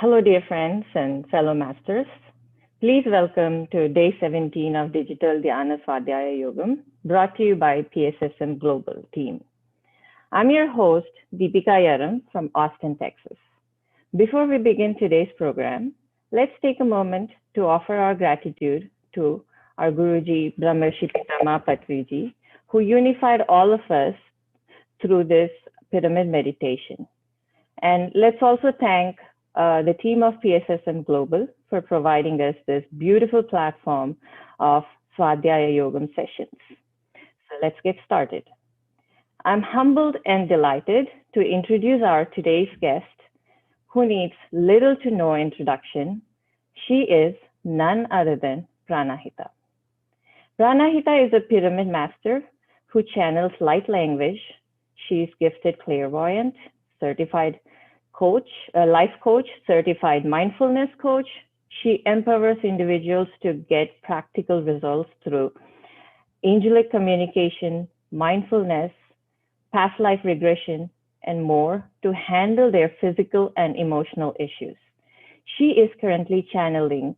Hello, dear friends and fellow masters. Please welcome to day 17 of Digital Dhyana Swadhyaya Yogam, brought to you by PSSM Global team. I'm your host, Deepika Yaram from Austin, Texas. Before we begin today's program, let's take a moment to offer our gratitude to our Guruji, Brahmarshi Pitama Patriji, who unified all of us through this pyramid meditation. And let's also thank the team of PSSM Global for providing us this beautiful platform of Swadhyaya Yogam sessions. So let's get started. I'm humbled and delighted to introduce our today's guest, who needs little to no introduction. She is none other than Pranahitha. Pranahitha is a pyramid master who channels light language. She's gifted clairvoyant, certified coach, a life coach, certified mindfulness coach. She empowers individuals to get practical results through angelic communication, mindfulness, past life regression, and more to handle their physical and emotional issues. She is currently channeling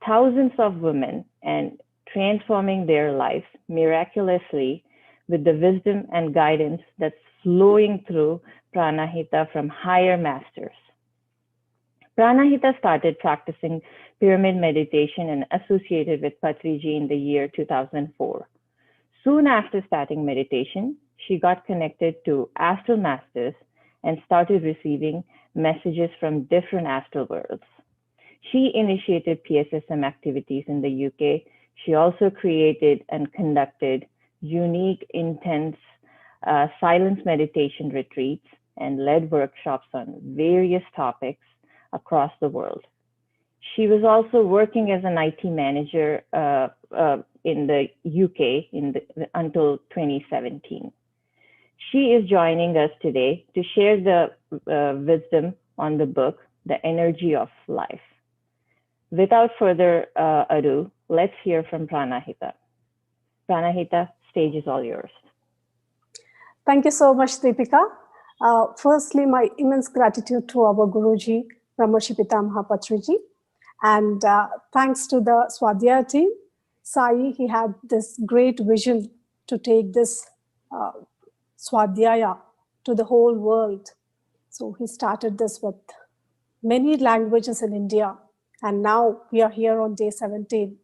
thousands of women and transforming their lives miraculously with the wisdom and guidance that's flowing through Pranahitha from higher masters. Pranahitha started practicing pyramid meditation and associated with Patriji in the year 2004. Soon after starting meditation, she got connected to astral masters and started receiving messages from different astral worlds. She initiated PSSM activities in the UK. She also created and conducted unique, intense silence meditation retreats and led workshops on various topics across the world. She was also working as an IT manager in the UK until 2017. She is joining us today to share the wisdom on the book, The Energy of Life. Without further ado, let's hear from Pranahitha. Pranahitha, stage is all yours. Thank you so much, Deepika. Firstly, my immense gratitude to our Guruji, Brahmarshi Pitamaha Patriji. And thanks to the Swadhyaya team, Sai, he had this great vision to take this Swadhyaya to the whole world. So he started this with many languages in India. And now we are here on day 17.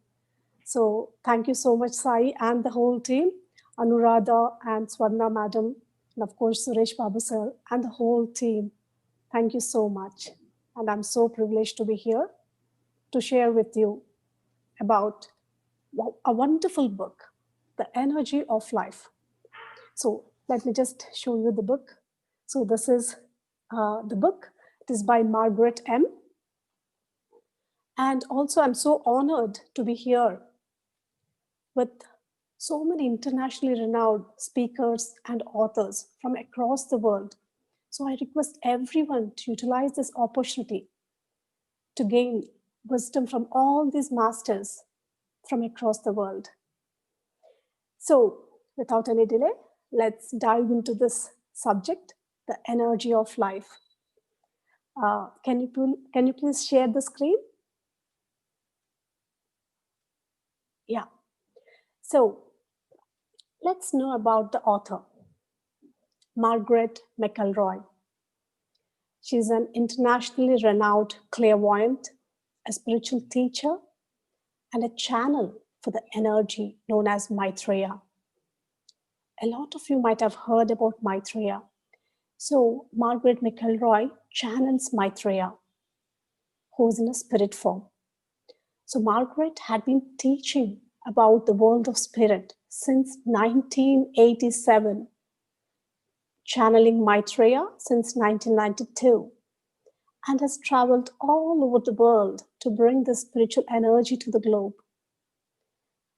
So thank you so much, Sai, and the whole team. Anuradha and Swarna madam, and of course Suresh Babu sir, and the whole team. Thank you so much. And I'm so privileged to be here to share with you about a wonderful book, The Energy of Life. So let me just show you the book. So this is the book. It is by Margaret M. And also I'm so honored to be here with so many internationally renowned speakers and authors from across the world. So I request everyone to utilize this opportunity to gain wisdom from all these masters from across the world. So without any delay, let's dive into this subject, the energy of life. Can you please share the screen? Yeah. So let's know about the author, Margaret McElroy. She's an internationally renowned clairvoyant, a spiritual teacher, and a channel for the energy known as Maitreya. A lot of you might have heard about Maitreya. So Margaret McElroy channels Maitreya, who's in a spirit form. So Margaret had been teaching about the world of spirit since 1987, channeling Maitreya since 1992, and has traveled all over the world to bring the spiritual energy to the globe.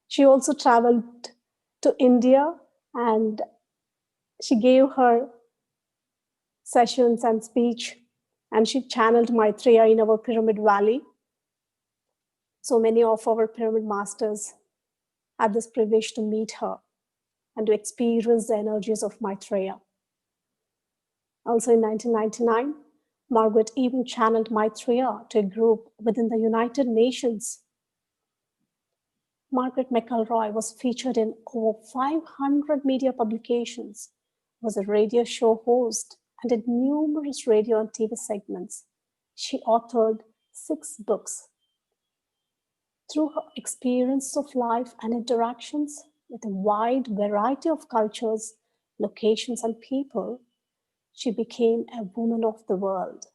She also traveled to India and she gave her sessions and speech, and she channeled Maitreya in our Pyramid Valley. So many of our pyramid masters had this privilege to meet her and to experience the energies of Maitreya. Also in 1999, Margaret even channeled Maitreya to a group within the United Nations. Margaret McElroy was featured in over 500 media publications, was a radio show host, and did numerous radio and TV segments. She authored 6 books. Through her experience of life and interactions with a wide variety of cultures, locations, and people, she became a woman of the world,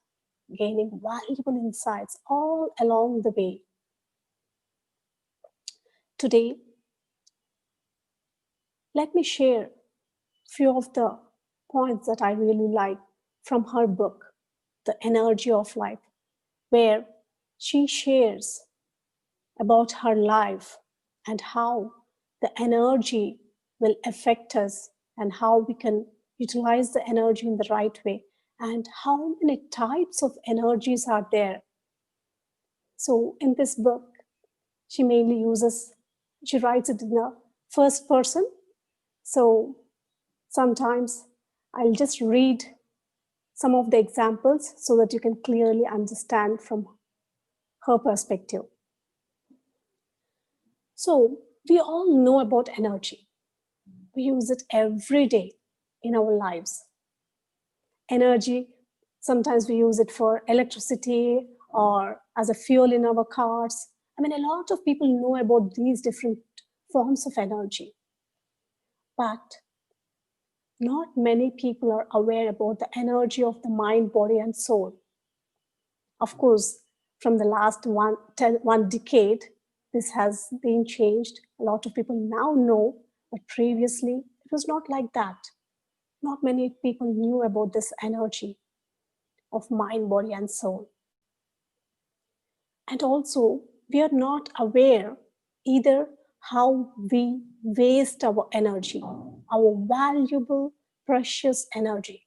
gaining valuable insights all along the way. Today, let me share a few of the points that I really like from her book, The Energy of Life, where she shares about her life and how the energy will affect us and how we can utilize the energy in the right way and how many types of energies are there. So in this book, she writes it in the first person. So sometimes I'll just read some of the examples so that you can clearly understand from her perspective. So we all know about energy. We use it every day in our lives. Energy, sometimes we use it for electricity or as a fuel in our cars. I mean, a lot of people know about these different forms of energy. But not many people are aware about the energy of the mind, body, and soul. Of course, from the last one decade, this has been changed. A lot of people now know, but previously it was not like that. Not many people knew about this energy of mind, body, and soul. And also, we are not aware either how we waste our energy, our valuable, precious energy,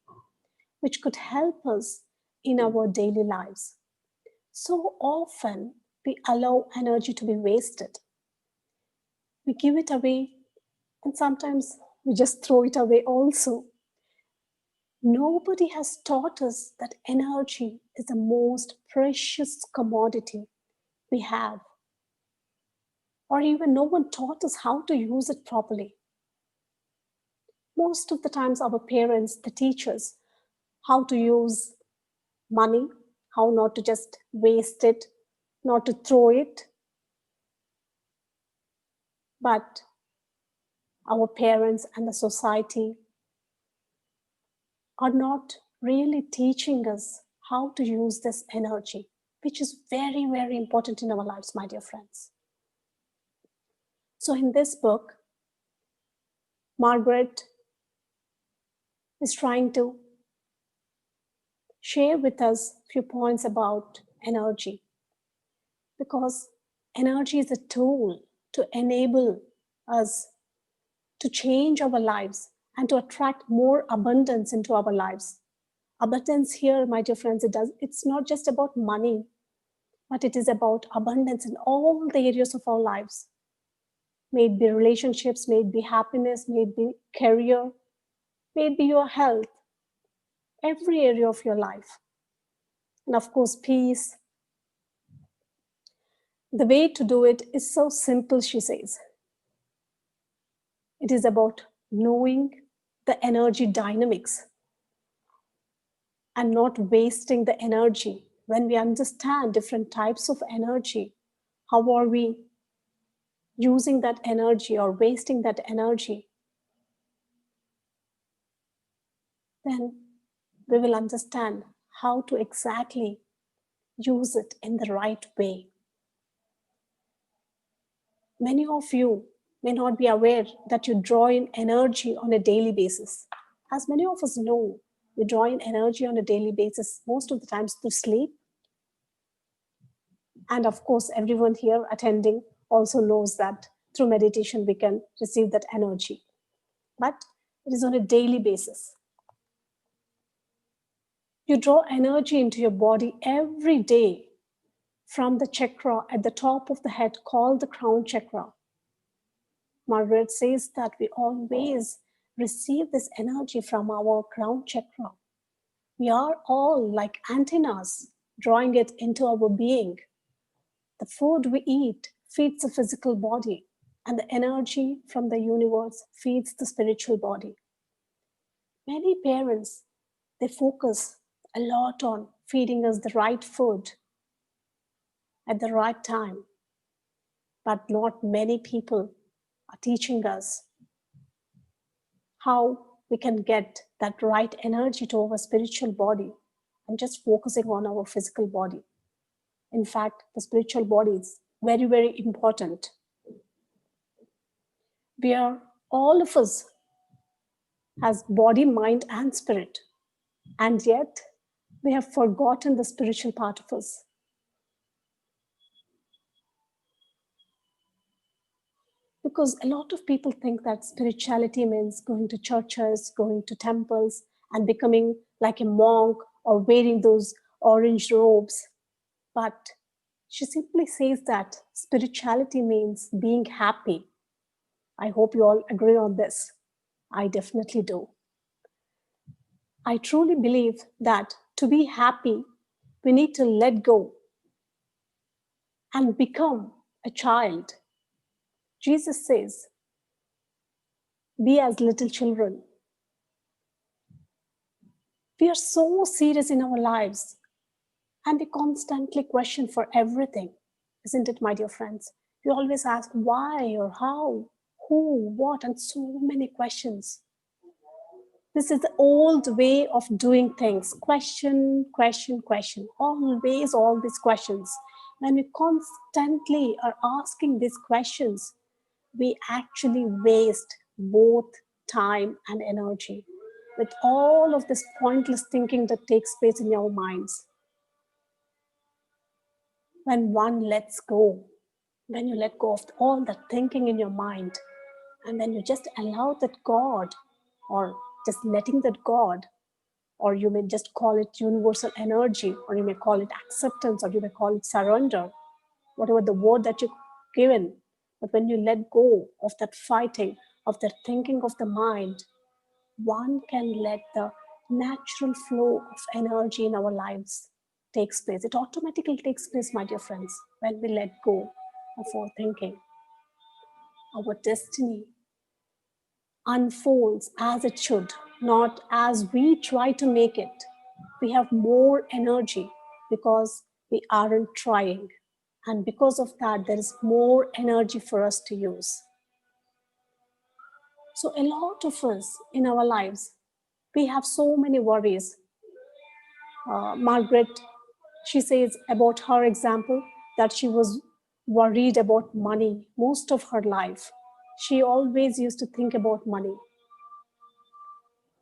which could help us in our daily lives. So often, we allow energy to be wasted. We give it away, and sometimes we just throw it away also. Nobody has taught us that energy is the most precious commodity we have. Or even no one taught us how to use it properly. Most of the times our parents, they teach us how to use money, how not to just waste it, not to throw it. But our parents and the society are not really teaching us how to use this energy, which is very, very important in our lives, my dear friends. So in this book, Margaret is trying to share with us a few points about energy, because energy is a tool to enable us to change our lives and to attract more abundance into our lives. Abundance here, my dear friends, it's not just about money, but it is about abundance in all the areas of our lives. May it be relationships, may it be happiness, may it be career, may it be your health, every area of your life. And of course, peace. The way to do it is so simple, she says. It is about knowing the energy dynamics and not wasting the energy. When we understand different types of energy, how are we using that energy or wasting that energy? Then we will understand how to exactly use it in the right way. Many of you may not be aware that you draw in energy on a daily basis. As many of us know, we draw in energy on a daily basis, most of the times through sleep. And of course, everyone here attending also knows that through meditation, we can receive that energy. But it is on a daily basis. You draw energy into your body every day from the chakra at the top of the head called the crown chakra. Margaret says that we always receive this energy from our crown chakra. We are all like antennas, drawing it into our being. The food we eat feeds the physical body, and the energy from the universe feeds the spiritual body. Many parents, they focus a lot on feeding us the right food at the right time, but not many people are teaching us how we can get that right energy to our spiritual body and just focusing on our physical body. In fact, the spiritual body is very, very important. We are, all of us, has body, mind, and spirit. And yet, we have forgotten the spiritual part of us. Because a lot of people think that spirituality means going to churches, going to temples, and becoming like a monk or wearing those orange robes. But she simply says that spirituality means being happy. I hope you all agree on this. I definitely do. I truly believe that to be happy, we need to let go and become a child. Jesus says, be as little children. We are so serious in our lives and we constantly question for everything. Isn't it, my dear friends? We always ask why or how, who, what, and so many questions. This is the old way of doing things. Question, question, question. Always all these questions. When we constantly are asking these questions, we actually waste both time and energy with all of this pointless thinking that takes place in our minds. When one lets go, when you let go of all that thinking in your mind, and then you just allow that God, or just letting that God, or you may just call it universal energy, or you may call it acceptance, or you may call it surrender, whatever the word that you've given. But when you let go of that fighting, of that thinking of the mind, one can let the natural flow of energy in our lives takes place. It automatically takes place, my dear friends, when we let go of our thinking. Our destiny unfolds as it should, not as we try to make it. We have more energy because we aren't trying. And because of that, there is more energy for us to use. So a lot of us in our lives, we have so many worries. Margaret, she says about her example that she was worried about money most of her life. She always used to think about money.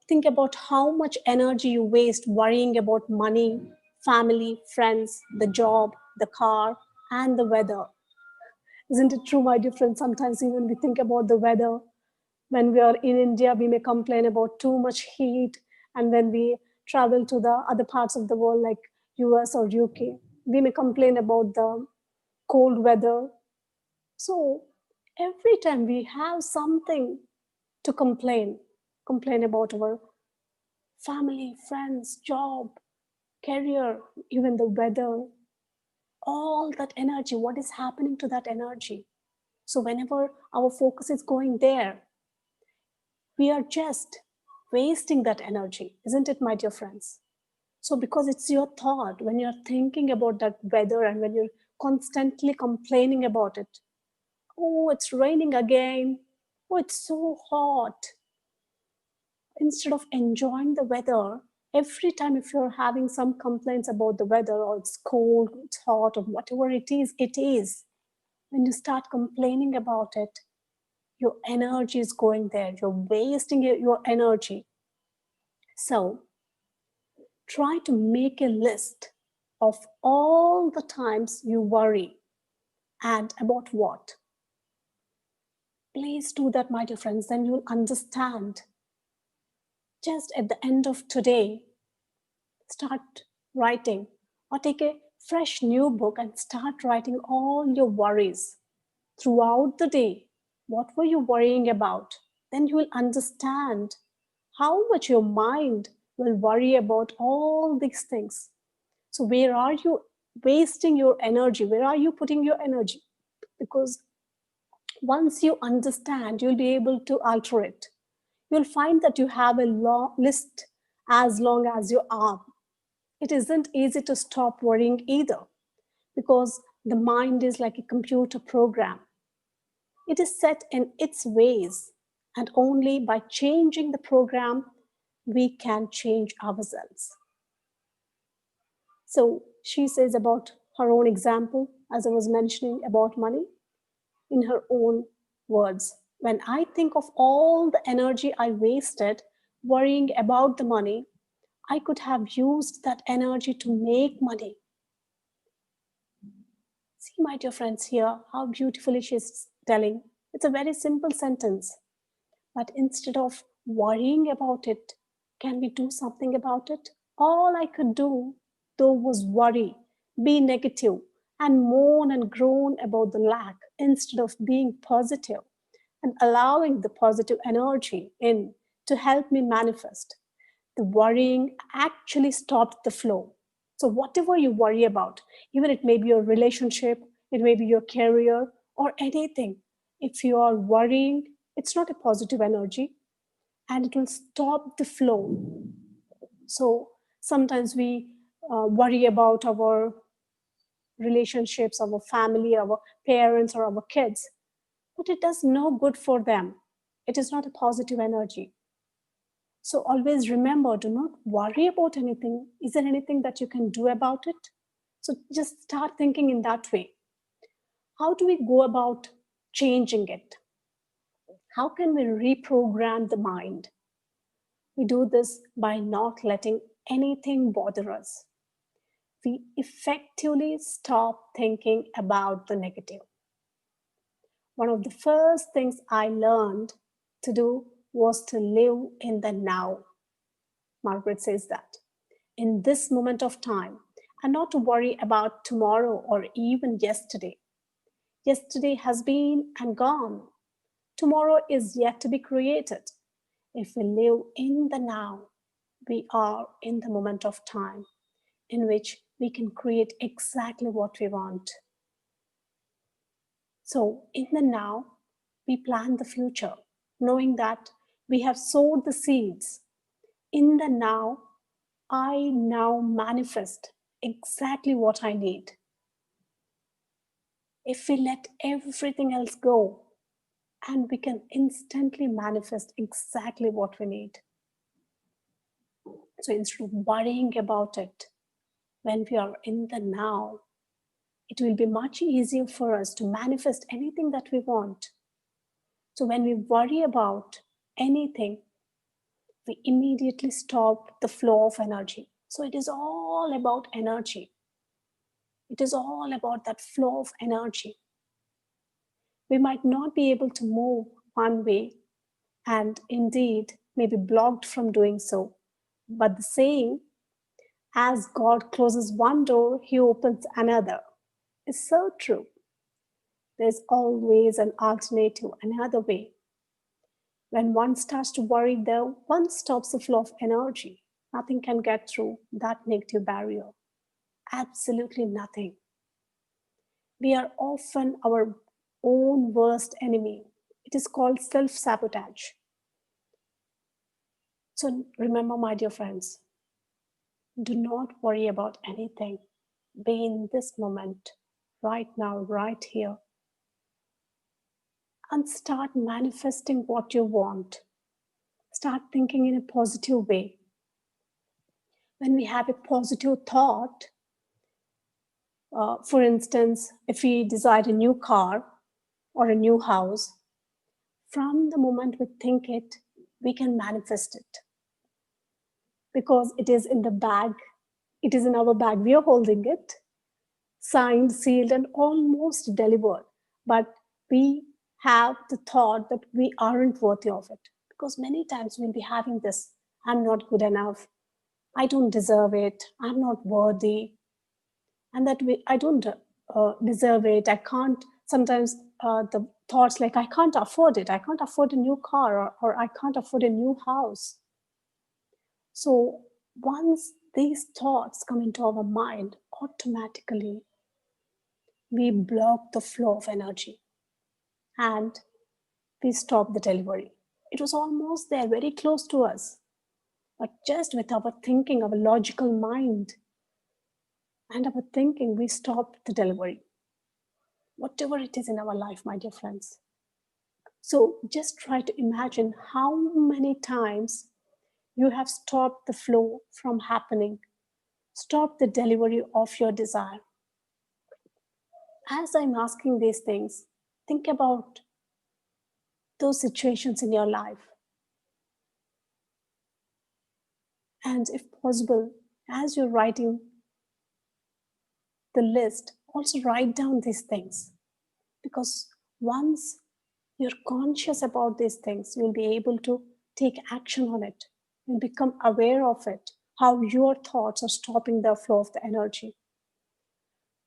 Think about how much energy you waste worrying about money, family, friends, the job, the car, and the weather. Isn't it true, my dear friends? Sometimes even we think about the weather. When we are in India, we may complain about too much heat. And when we travel to the other parts of the world like US or UK, we may complain about the cold weather. So every time we have something to complain about our family, friends, job, career, even the weather, all that energy, what is happening to that energy? So whenever our focus is going there, we are just wasting that energy, isn't it, my dear friends? So because it's your thought, when you're thinking about that weather and when you're constantly complaining about it, oh, it's raining again, oh, it's so hot. Instead of enjoying the weather, every time if you're having some complaints about the weather, or it's cold, it's hot, or whatever it is, when you start complaining about it, your energy is going there. You're wasting your energy. So try to make a list of all the times you worry and about what. Please do that, my dear friends. Then you'll understand. Just at the end of today, start writing, or take a fresh new book and start writing all your worries throughout the day. What were you worrying about? Then you will understand how much your mind will worry about all these things. So where are you wasting your energy? Where are you putting your energy? Because once you understand, you'll be able to alter it. You'll find that you have a long list as long as your arm. It isn't easy to stop worrying either, because the mind is like a computer program. It is set in its ways, and only by changing the program, we can change ourselves. So she says about her own example, as I was mentioning about money, in her own words. When I think of all the energy I wasted worrying about the money, I could have used that energy to make money. See, my dear friends, here how beautifully she's telling. It's a very simple sentence. But instead of worrying about it, can we do something about it? All I could do, though, was worry, be negative, and moan and groan about the lack instead of being positive and allowing the positive energy in to help me manifest. The worrying actually stopped the flow. So whatever you worry about, even it may be your relationship, it may be your career or anything, if you are worrying, it's not a positive energy and it will stop the flow. So sometimes we worry about our relationships, our family, our parents, or our kids, but it does no good for them. It is not a positive energy. So always remember, do not worry about anything. Is there anything that you can do about it? So just start thinking in that way. How do we go about changing it? How can we reprogram the mind? We do this by not letting anything bother us. We effectively stop thinking about the negative. One of the first things I learned to do was to live in the now. Margaret says that. In this moment of time, and not to worry about tomorrow or even yesterday. Yesterday has been and gone. Tomorrow is yet to be created. If we live in the now, we are in the moment of time in which we can create exactly what we want. So in the now, we plan the future, knowing that we have sowed the seeds. In the now, I now manifest exactly what I need. If we let everything else go, and we can instantly manifest exactly what we need. So instead of worrying about it, when we are in the now, it will be much easier for us to manifest anything that we want. So when we worry about anything, we immediately stop the flow of energy. So it is all about energy. It is all about that flow of energy. We might not be able to move one way and indeed may be blocked from doing so. But the saying, as God closes one door, he opens another, is so true. There's always an alternative, another way. When one starts to worry, though, one stops the flow of energy. Nothing can get through that negative barrier. Absolutely nothing. We are often our own worst enemy. It is called self-sabotage. So remember, my dear friends, do not worry about anything. Be in this moment, right now, right here. And start manifesting what you want. Start thinking in a positive way. When we have a positive thought, for instance, if we desire a new car or a new house, from the moment we think it, we can manifest it. Because it is in the bag, it is in our bag, we are holding it, signed, sealed, and almost delivered. But we have the thought that we aren't worthy of it. Because many times we'll be having this, I'm not good enough, I don't deserve it, I'm not worthy, and that I don't deserve it, I can't, sometimes the thoughts like, I can't afford it, I can't afford a new car, or I can't afford a new house. So once these thoughts come into our mind, automatically we block the flow of energy and we stop the delivery. It was almost there, very close to us, but just with our thinking, our logical mind and our thinking, we stop the delivery. Whatever it is in our life, my dear friends. So just try to imagine how many times you have stopped the flow from happening, stopped the delivery of your desire. As I'm asking these things, think about those situations in your life. And if possible, as you're writing the list, also write down these things. Because once you're conscious about these things, you'll be able to take action on it. You'll become aware of it, how your thoughts are stopping the flow of the energy.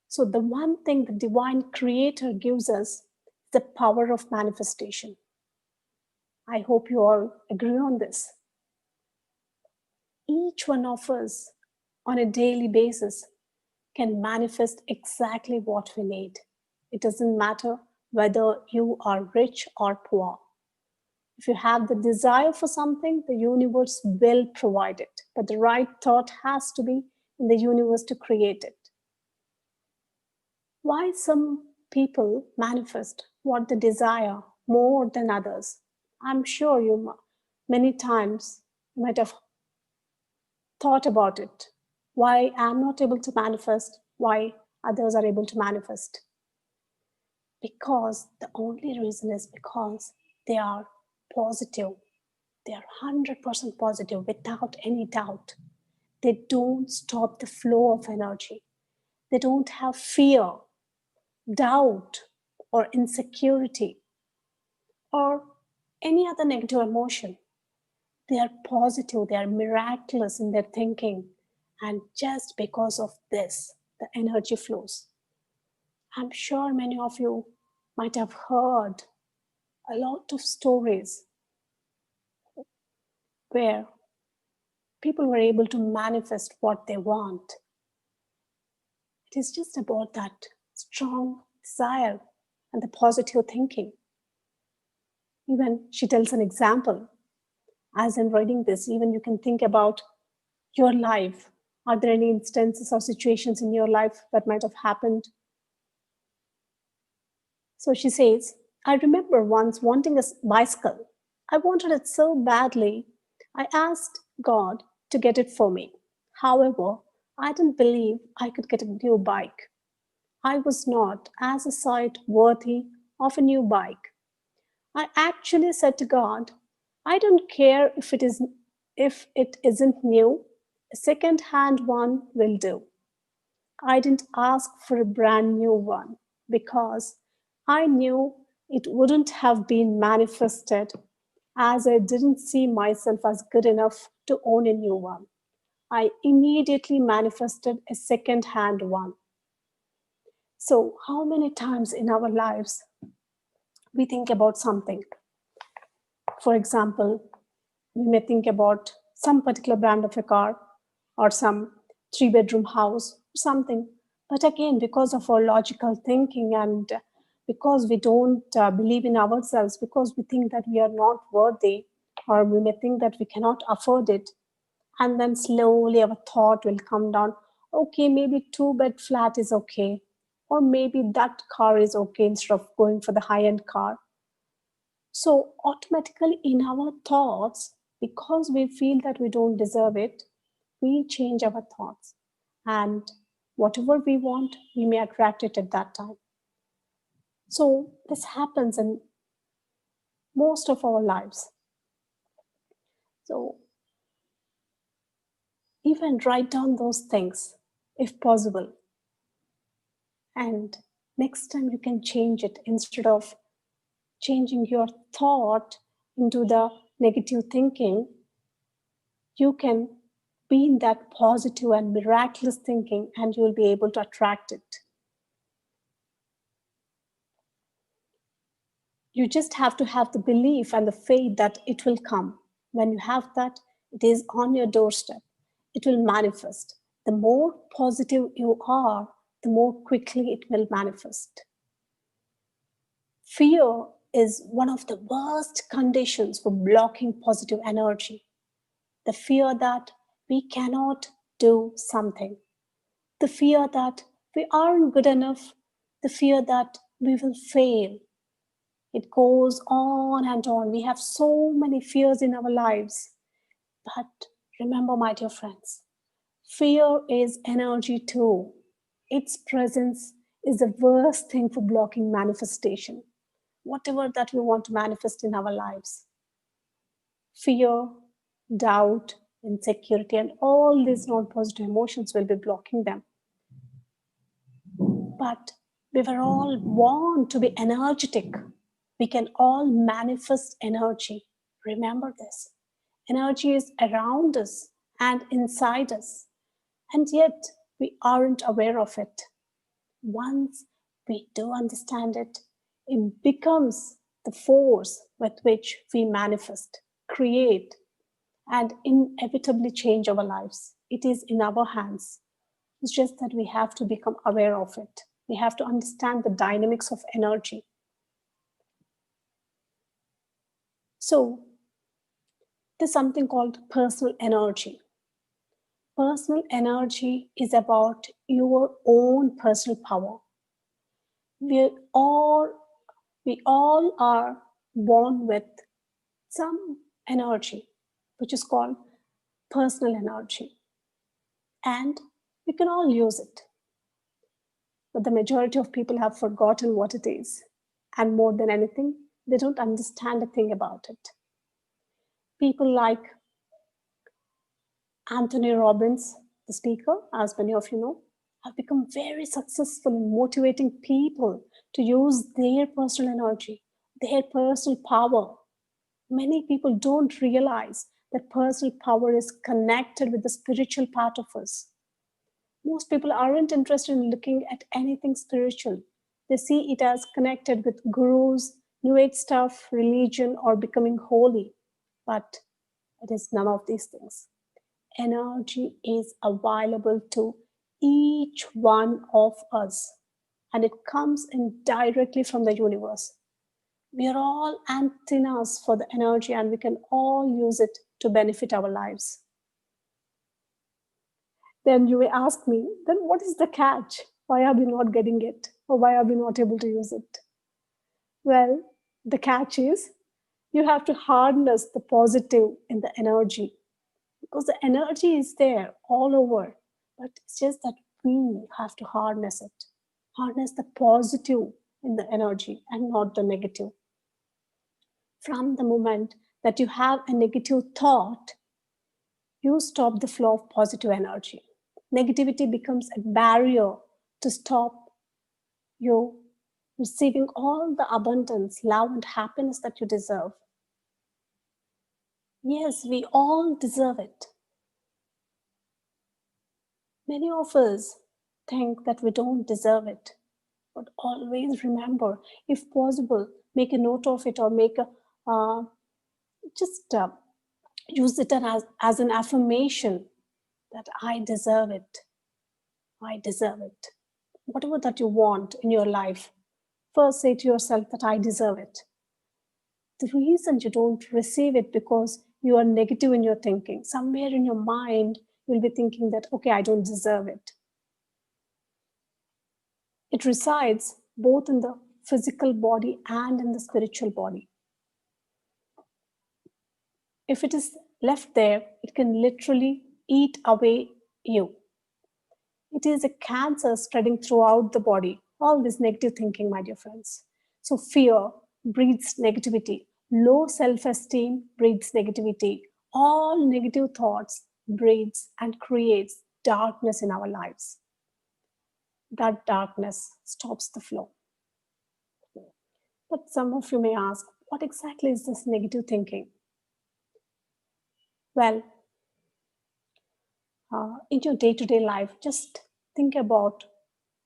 So the one thing the divine creator gives us, the power of manifestation. I hope you all agree on this. Each one of us on a daily basis can manifest exactly what we need. It doesn't matter whether you are rich or poor. If you have the desire for something, the universe will provide it. But the right thought has to be in the universe to create it. Why some people manifest what they desire more than others? I'm sure you many times might have thought about it. Why I'm not able to manifest, why others are able to manifest. Because the only reason is because they are positive. They are 100% positive without any doubt. They don't stop the flow of energy. They don't have fear, doubt, or insecurity, or any other negative emotion. They are positive, they are miraculous in their thinking. And just because of this, the energy flows. I'm sure many of you might have heard a lot of stories where people were able to manifest what they want. It is just about that strong desire and the positive thinking. Even she tells an example. As I'm writing this, even you can think about your life. Are there any instances or situations in your life that might have happened? So she says, I remember once wanting a bicycle. I wanted it so badly, I asked God to get it for me. However, I didn't believe I could get a new bike. I was not, as a sight, worthy of a new bike. I actually said to God, I don't care if it isn't new, a second-hand one will do. I didn't ask for a brand new one because I knew it wouldn't have been manifested, as I didn't see myself as good enough to own a new one. I immediately manifested a second-hand one. So, how many times in our lives we think about something? For example, we may think about some particular brand of a car or some 3-bedroom house, something. But again, because of our logical thinking and because we don't believe in ourselves, because we think that we are not worthy, or we may think that we cannot afford it, and then slowly our thought will come down, okay, maybe 2-bed flat is okay, or maybe that car is okay instead of going for the high-end car. So automatically in our thoughts, because we feel that we don't deserve it, we change our thoughts. And whatever we want, we may attract it at that time. So this happens in most of our lives. So even write down those things if possible. And next time you can change it. Instead of changing your thought into the negative thinking, you can be in that positive and miraculous thinking, and you will be able to attract it. You just have to have the belief and the faith that it will come. When you have that, it is on your doorstep. it will manifest. The more positive you are, the more quickly it will manifest. Fear is one of the worst conditions for blocking positive energy. The fear that we cannot do something, the fear that we aren't good enough, the fear that we will fail. It goes on and on. We have so many fears in our lives. But remember, my dear friends, fear is energy too. Its presence is the worst thing for blocking manifestation. Whatever that we want to manifest in our lives. Fear, doubt, insecurity, and all these non-positive emotions will be blocking them. But we were all born to be energetic. We can all manifest energy. Remember this. Energy is around us and inside us. And yet we aren't aware of it. Once we do understand it, it becomes the force with which we manifest, create, and inevitably change our lives. It is in our hands. It's just that we have to become aware of it. We have to understand the dynamics of energy. So, there's something called personal energy. Personal energy is about your own personal power. We all are born with some energy, which is called personal energy. And we can all use it. But the majority of people have forgotten what it is. And more than anything, they don't understand a thing about it. People like Anthony Robbins, the speaker, as many of you know, have become very successful in motivating people to use their personal energy, their personal power. Many people don't realize that personal power is connected with the spiritual part of us. Most people aren't interested in looking at anything spiritual. They see it as connected with gurus, new age stuff, religion, or becoming holy. But it is none of these things. Energy is available to each one of us, and it comes in directly from the universe. We are all antennas for the energy, and we can all use it to benefit our lives. Then you may ask me, then what is the catch? Why are we not getting it? Or why are we not able to use it? Well, the catch is you have to harness the positive in the energy. Because the energy is there all over, but it's just that we have to harness it. Harness the positive in the energy and not the negative. From the moment that you have a negative thought, you stop the flow of positive energy. Negativity becomes a barrier to stop you receiving all the abundance, love, and happiness that you deserve. Yes, we all deserve it. Many of us think that we don't deserve it, but always remember, if possible, make a note of it or make a use it as an affirmation that I deserve it. I deserve it. Whatever that you want in your life, first say to yourself that I deserve it. The reason you don't receive it because you are negative in your thinking. Somewhere in your mind, you'll be thinking that, okay, I don't deserve it. It resides both in the physical body and in the spiritual body. If it is left there, it can literally eat away you. It is a cancer spreading throughout the body. All this negative thinking, my dear friends. So fear breeds negativity. Low self-esteem breeds negativity. All negative thoughts breeds and creates darkness in our lives. That darkness stops the flow. But some of you may ask, what exactly is this negative thinking? Well, in your day-to-day life, just think about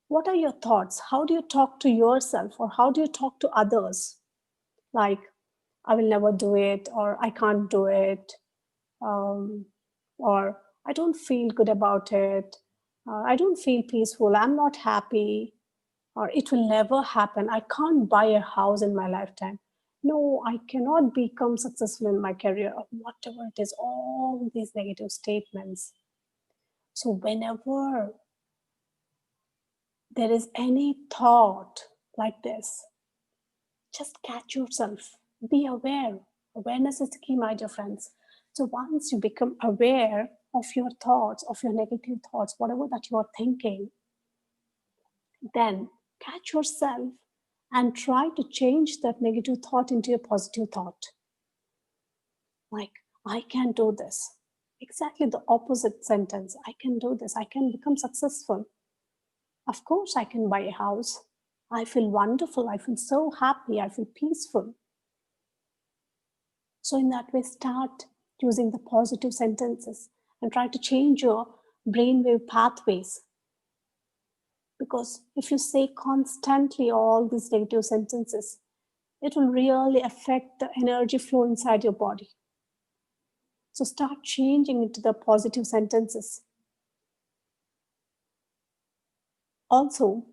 what are your thoughts? How do you talk to yourself or how do you talk to others? Like, I will never do it, or I can't do it, or I don't feel good about it. I don't feel peaceful. I'm not happy. Or it will never happen. I can't buy a house in my lifetime. No, I cannot become successful in my career, or whatever it is, all these negative statements. So whenever there is any thought like this, just catch yourself. Be aware. Awareness is the key, my dear friends. So once you become aware of your thoughts, of your negative thoughts, whatever that you are thinking, then catch yourself and try to change that negative thought into a positive thought. Like, I can do this. Exactly the opposite sentence. I can do this. I can become successful. Of course, I can buy a house. I feel wonderful. I feel so happy. I feel peaceful. So in that way, start using the positive sentences and try to change your brainwave pathways. Because if you say constantly all these negative sentences, it will really affect the energy flow inside your body. So start changing into the positive sentences. Also,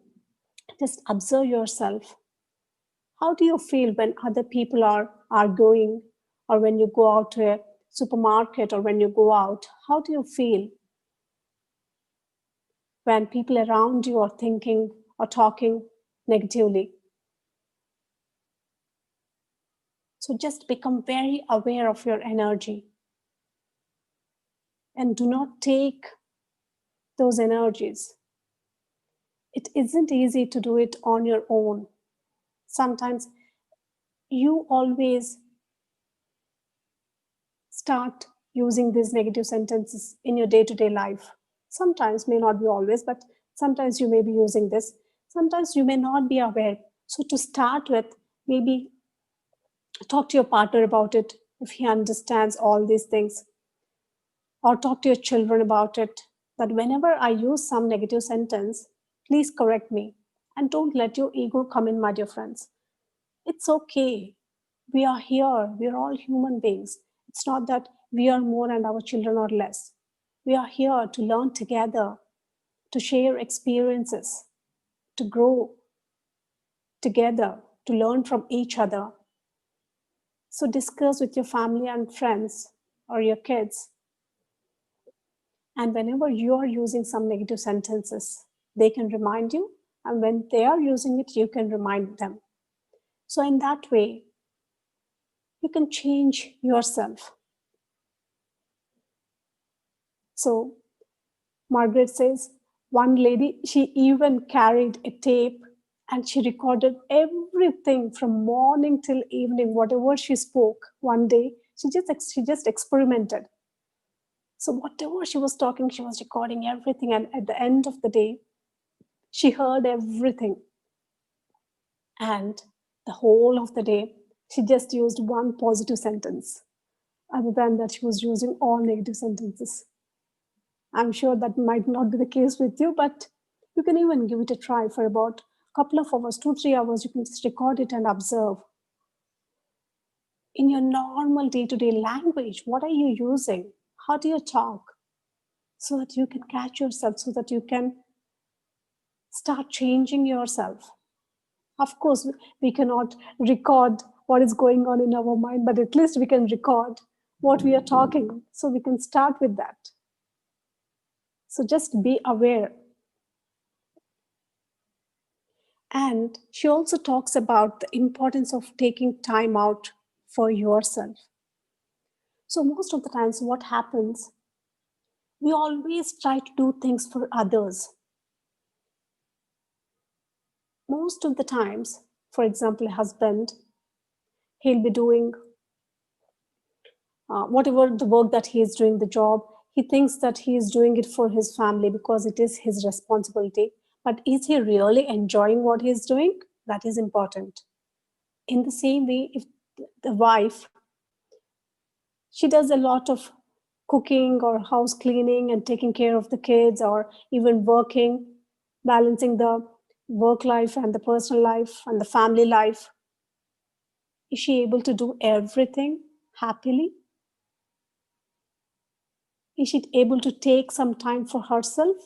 just observe yourself. How do you feel when other people are arguing, or when you go out to a supermarket, or when you go out? How do you feel when people around you are thinking or talking negatively? So just become very aware of your energy and do not take those energies. It isn't easy to do it on your own. Sometimes you always start using these negative sentences in your day-to-day life. Sometimes, may not be always, but sometimes you may be using this. Sometimes you may not be aware. So to start with, maybe talk to your partner about it if he understands all these things. Or talk to your children about it, that whenever I use some negative sentence, please correct me. And don't let your ego come in, my dear friends. It's okay. We are here. We are all human beings. It's not that we are more and our children are less. We are here to learn together, to share experiences, to grow together, to learn from each other. So discuss with your family and friends or your kids. And whenever you are using some negative sentences, they can remind you. And when they are using it, you can remind them. So in that way, you can change yourself. So Margaret says, one lady, she even carried a tape and she recorded everything from morning till evening, whatever she spoke one day. She just experimented. So whatever she was talking, she was recording everything. And at the end of the day, she heard everything. And the whole of the day, she just used one positive sentence. Other than that, she was using all negative sentences. I'm sure that might not be the case with you, but you can even give it a try for about a couple of hours, 2-3 hours. You can just record it and observe. In your normal day-to-day language, what are you using? How do you talk? So that you can catch yourself, so that you can start changing yourself. Of course, we cannot record what is going on in our mind, but at least we can record what we are talking. So we can start with that. So just be aware. And she also talks about the importance of taking time out for yourself. So most of the times what happens, we always try to do things for others. Most of the times, for example, a husband, he'll be doing whatever the work that he is doing, the job, he thinks that he is doing it for his family because it is his responsibility. But is he really enjoying what he is doing? That is important. In the same way, if the wife, she does a lot of cooking or house cleaning and taking care of the kids, or even working, balancing the work life and the personal life and the family life, is she able to do everything happily? Is she able to take some time for herself?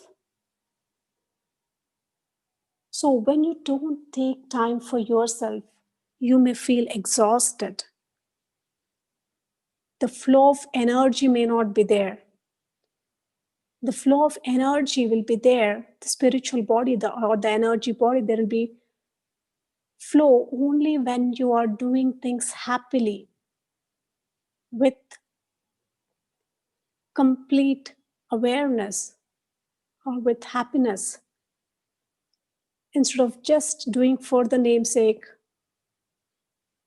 So when you don't take time for yourself, you may feel exhausted. The flow of energy may not be there. The flow of energy will be there. The spiritual body or the energy body, there will be flow only when you are doing things happily, with complete awareness or with happiness, instead of just doing for the namesake,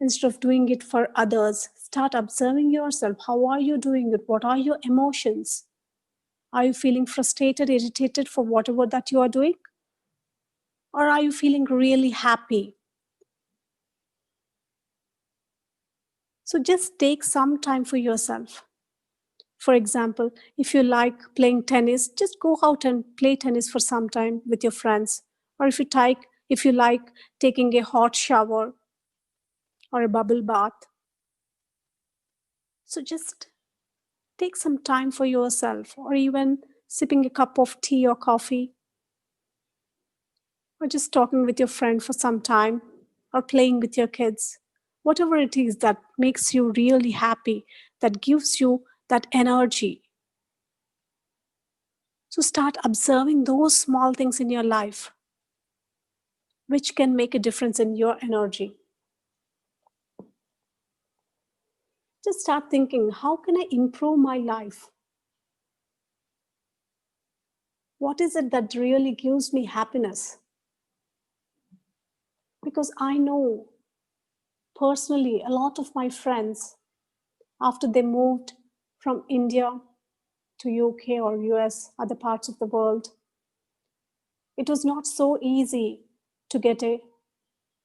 instead of doing it for others. Start observing yourself. How are you doing it? What are your emotions? Are you feeling frustrated, irritated for whatever that you are doing? Or are you feeling really happy? So just take some time for yourself. For example, if you like playing tennis, just go out and play tennis for some time with your friends. Or if you like taking a hot shower or a bubble bath. So just take some time for yourself, or even sipping a cup of tea or coffee, or just talking with your friend for some time, or playing with your kids. Whatever it is that makes you really happy, that gives you that energy. So start observing those small things in your life, which can make a difference in your energy. Just start thinking, how can I improve my life? What is it that really gives me happiness? Because I know personally, a lot of my friends, after they moved from India to UK or US, other parts of the world, it was not so easy to get a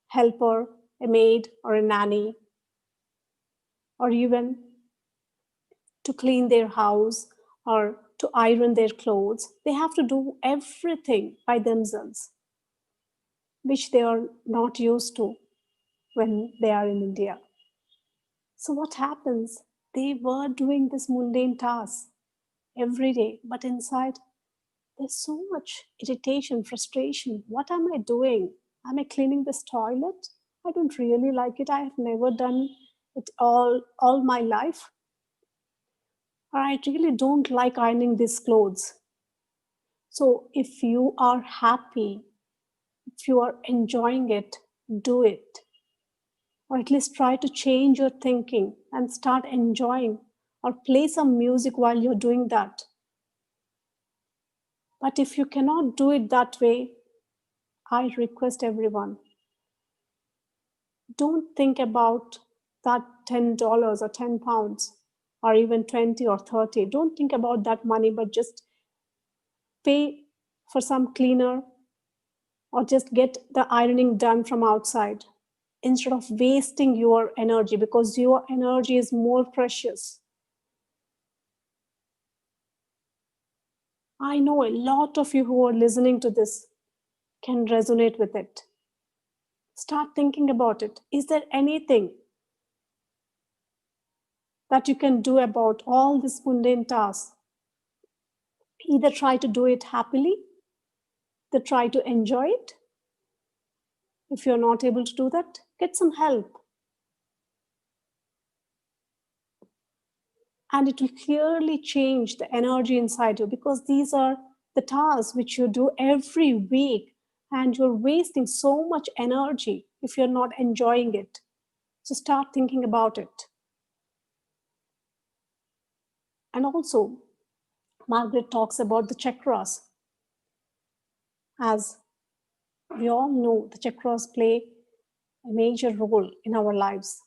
helper, a maid, or a nanny, or even to clean their house or to iron their clothes. They have to do everything by themselves, which they are not used to when they are in India. So what happens? They were doing this mundane task every day, but inside there's so much irritation, frustration. What am I doing? Am I cleaning this toilet? I don't really like it. I have never done it all my life. Or I really don't like ironing these clothes. So if you are happy, if you are enjoying it, do it. Or at least try to change your thinking and start enjoying, or play some music while you're doing that. But if you cannot do it that way, I request everyone, don't think about that $10 or £10 or even 20 or 30. Don't think about that money, but just pay for some cleaner or just get the ironing done from outside instead of wasting your energy, because your energy is more precious. I know a lot of you who are listening to this can resonate with it. Start thinking about it. Is there anything that you can do about all these mundane tasks? Either try to do it happily, either try to enjoy it. If you're not able to do that, get some help. And it will clearly change the energy inside you, because these are the tasks which you do every week, and you're wasting so much energy if you're not enjoying it. So start thinking about it. And also, Margaret talks about the chakras. As we all know, the chakras play a major role in our lives.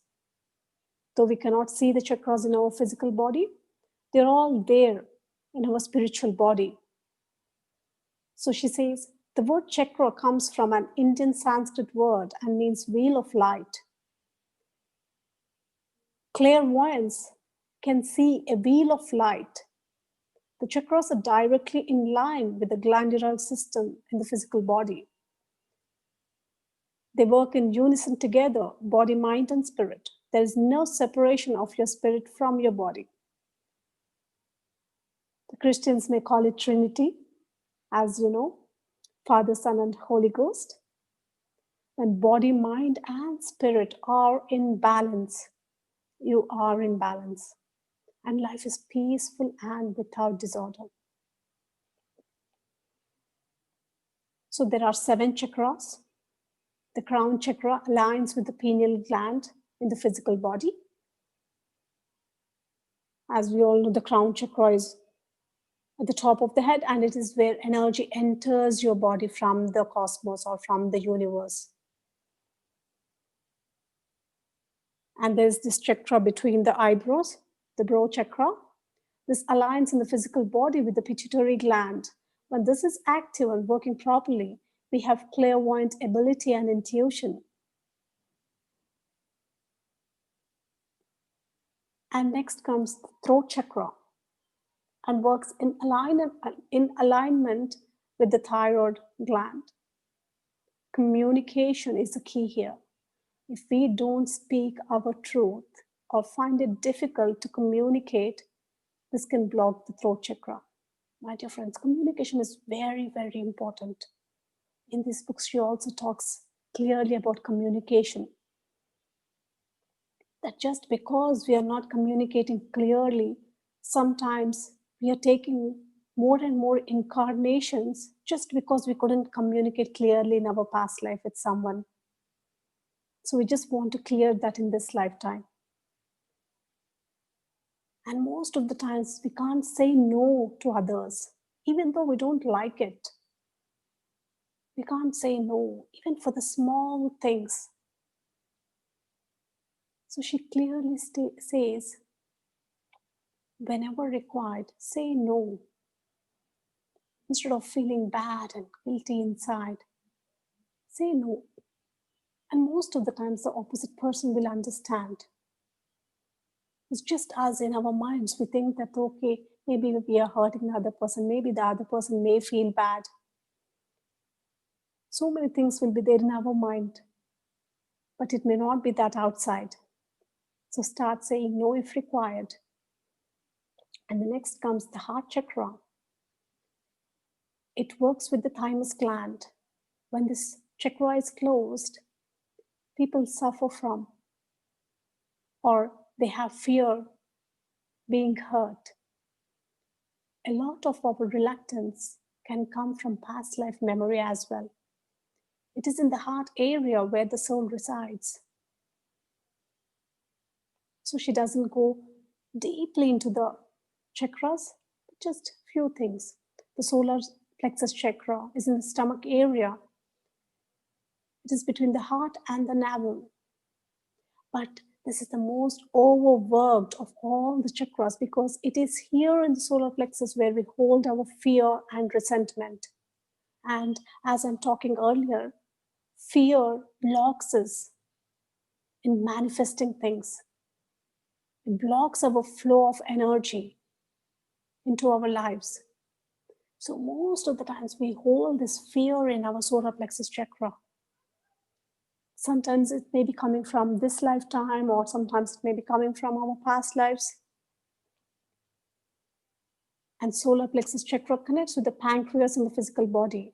Though we cannot see the chakras in our physical body, they're all there in our spiritual body. So she says, the word chakra comes from an Indian Sanskrit word and means wheel of light. Clairvoyants can see a wheel of light. The chakras are directly in line with the glandular system in the physical body. They work in unison together, body, mind, and spirit. There is no separation of your spirit from your body. The Christians may call it Trinity, as you know, Father, Son, and Holy Ghost. When body, mind, and spirit are in balance, you are in balance. And life is peaceful and without disorder. So there are 7 chakras. The crown chakra aligns with the pineal gland in the physical body. As we all know, the crown chakra is at the top of the head, and it is where energy enters your body from the cosmos or from the universe. And there's this chakra between the eyebrows, the brow chakra. This aligns in the physical body with the pituitary gland. When this is active and working properly, we have clairvoyant ability and intuition. And next comes the throat chakra and works in alignment with the thyroid gland. Communication is the key here. If we don't speak our truth or find it difficult to communicate, this can block the throat chakra. My dear friends, communication is very, very important. In this book, she also talks clearly about communication. That just because we are not communicating clearly, sometimes we are taking more and more incarnations just because we couldn't communicate clearly in our past life with someone. So we just want to clear that in this lifetime. And most of the times we can't say no to others, even though we don't like it. We can't say no, even for the small things. So she clearly says, whenever required, say no. Instead of feeling bad and guilty inside, say no. And most of the times the opposite person will understand. It's just as in our minds, we think that, okay, maybe we are hurting the other person, maybe the other person may feel bad. So many things will be there in our mind, but it may not be that outside. So start saying no if required. And the next comes the heart chakra. It works with the thymus gland. When this chakra is closed, people suffer from, or they have fear being hurt. A lot of our reluctance can come from past life memory as well. It is in the heart area where the soul resides. So she doesn't go deeply into the chakras, but just few things. The solar plexus chakra is in the stomach area. It is between the heart and the navel. But this is the most overworked of all the chakras because it is here in the solar plexus where we hold our fear and resentment. And as I'm talking earlier, fear blocks us in manifesting things. It blocks our flow of energy into our lives. So most of the times we hold this fear in our solar plexus chakra. Sometimes it may be coming from this lifetime, or sometimes it may be coming from our past lives. And solar plexus chakra connects with the pancreas in the physical body.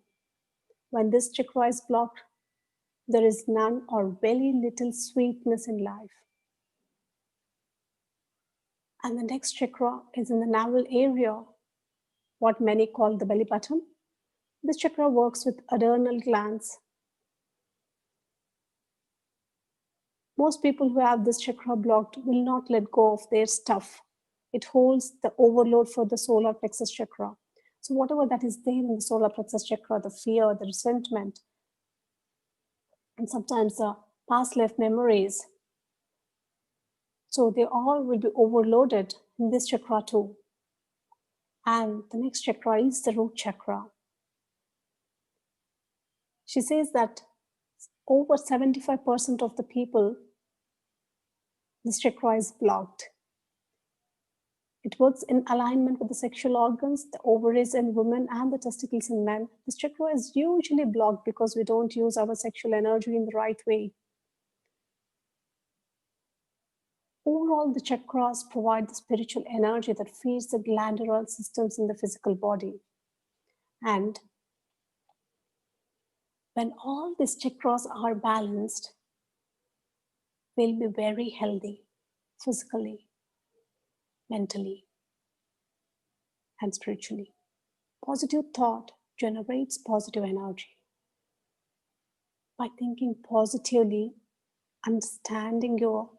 When this chakra is blocked, there is none or very little sweetness in life. And the next chakra is in the navel area, what many call the belly button. This chakra works with adrenal glands. Most people who have this chakra blocked will not let go of their stuff. It holds the overload for the solar plexus chakra. So whatever that is there in the solar plexus chakra, the fear, the resentment, and sometimes the past life memories, so they all will be overloaded in this chakra too. And the next chakra is the root chakra. She says that over 75% of the people, this chakra is blocked. It works in alignment with the sexual organs, the ovaries in women and the testicles in men. This chakra is usually blocked because we don't use our sexual energy in the right way. Overall, the chakras provide the spiritual energy that feeds the glandular systems in the physical body. And when all these chakras are balanced, we'll be very healthy physically, mentally, and spiritually. Positive thought generates positive energy. By thinking positively, understanding your